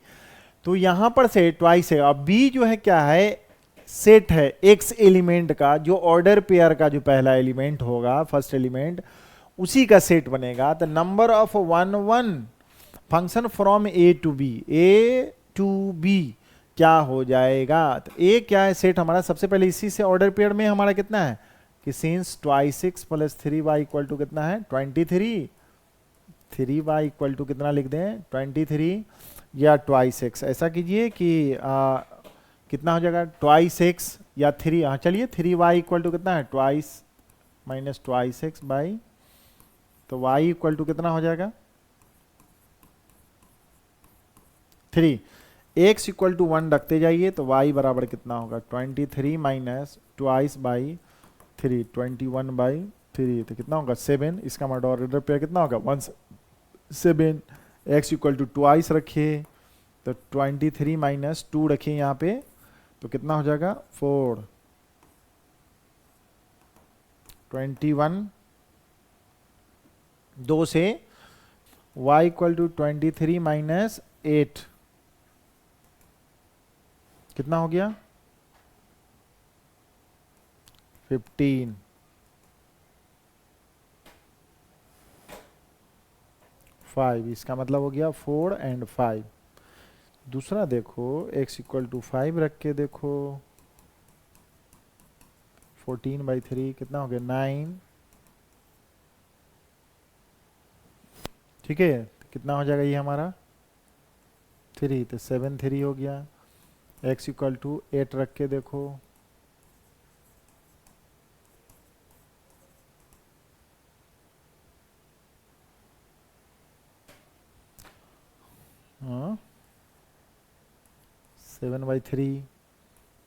तो यहां पर से ट्वाइस है। अब बी जो है क्या है, सेट है एक्स एलिमेंट का, जो ऑर्डर पेयर का जो पहला एलिमेंट होगा, फर्स्ट एलिमेंट, उसी का सेट बनेगा, तो number of 1 1 function from a to b क्या हो जाएगा, तो ए क्या है सेट हमारा, सबसे पहले इसी से ऑर्डर पेयर में हमारा कितना है कि since twice x plus 3y equal to कितना है 23, 3y इक्वल टू कितना लिख दें 23, या ट्वाइस एक्स, ऐसा कीजिए कि कितना हो जाएगा ट्वाइस एक्स या 3, हाँ चलिए 3y इक्वल टू कितना है twice minus twice x by, तो y इक्वल टू कितना हो जाएगा 3, x इक्वल टू 1 रखते जाइए, तो y बराबर कितना होगा 23 माइनस ट्वाइस बाई 3, 21/3, तो कितना होगा 7, इसका मतलब ऑर्डर पेयर कितना होगा 1 7, x इक्वल टू ट्वाइस रखिए, तो 23 माइनस 2 रखिए यहाँ पे, तो कितना हो जाएगा 4, 21, 2 से y इक्वल टू 23 माइनस 8 कितना हो गया 15, 5, इसका मतलब हो गया 4 और 5। दूसरा देखो x इक्वल टू 5 रख के देखो, 14/3 कितना हो गया 9, ठीक है, कितना हो जाएगा ये हमारा 3, तो 7 3 हो गया, x इक्वल टू 8 रख के देखो, हाँ 7/3,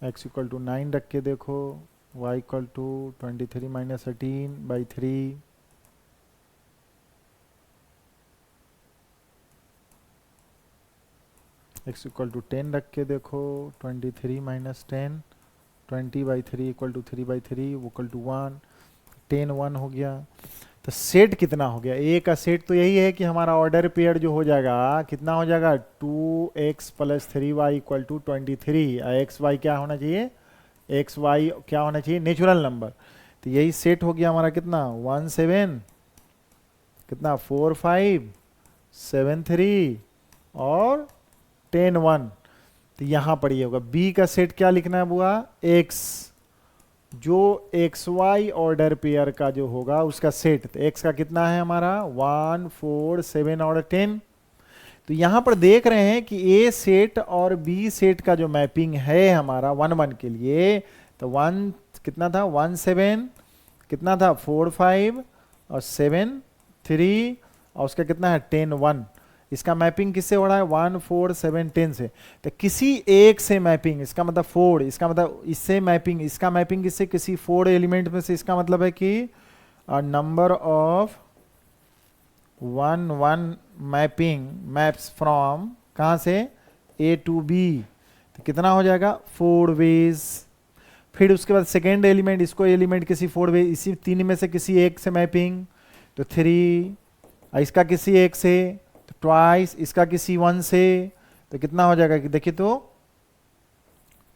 x इक्वल टू 9 रख के देखो, y equal to 23 minus 18/3, x equal to 10 रख के देखो, 23 minus 10, 20/3 equal to 3/3 equal to 1, 10 1 हो गया। तो सेट कितना हो गया, ए का सेट तो यही है कि हमारा ऑर्डर पेयर जो हो जाएगा कितना हो जाएगा 2x plus 3y equal to 23, x y क्या होना चाहिए, एक्स वाई क्या होना चाहिए नेचुरल नंबर, तो यही सेट हो गया हमारा कितना 1 7, कितना 4 5 7 3 और 10 1, तो यहां पर ये होगा बी का सेट क्या लिखना है बुआ, एक्स, जो एक्स वाई ऑर्डर पेयर का जो होगा उसका सेट, तो एक्स का कितना है हमारा 1 4 7 और 10, तो यहां पर देख रहे हैं कि ए सेट और बी सेट का जो मैपिंग है हमारा 1 1 के लिए, तो 1 कितना था 1 7, कितना था 4 5 और 7 3 और उसका कितना है 10 1, इसका मैपिंग किससे हो रहा है 1 4 7 10 से, तो किसी एक से मैपिंग, इसका मतलब 4, इसका मतलब इससे मैपिंग, इसका मैपिंग किससे, किसी 4 एलिमेंट में से, इसका मतलब है कि number of 1 mapping maps from कहाँ से A to B, तो कितना हो जाएगा 4 वेज। फिर उसके बाद सेकेंड एलिमेंट, इसको एलिमेंट किसी 4 वे, इसी 3 में से किसी एक से मैपिंग, तो 3, इसका किसी एक से तो ट्वाइस, इसका किसी 1 से, तो कितना हो जाएगा कि देखिए तो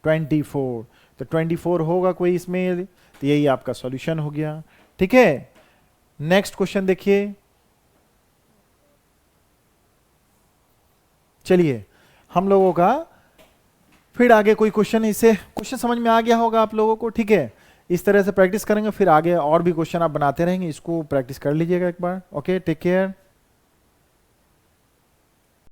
24, तो 24 होगा कोई इसमें, तो यही आपका सॉल्यूशन हो गया। ठीक है, नेक्स्ट क्वेश्चन देखिए। चलिए हम लोगों का फिर आगे कोई क्वेश्चन, इससे क्वेश्चन समझ में आ गया होगा आप लोगों को। ठीक है, इस तरह से प्रैक्टिस करेंगे, फिर आगे और भी क्वेश्चन आप बनाते रहेंगे, इसको प्रैक्टिस कर लीजिएगा एक बार। Okay, take care.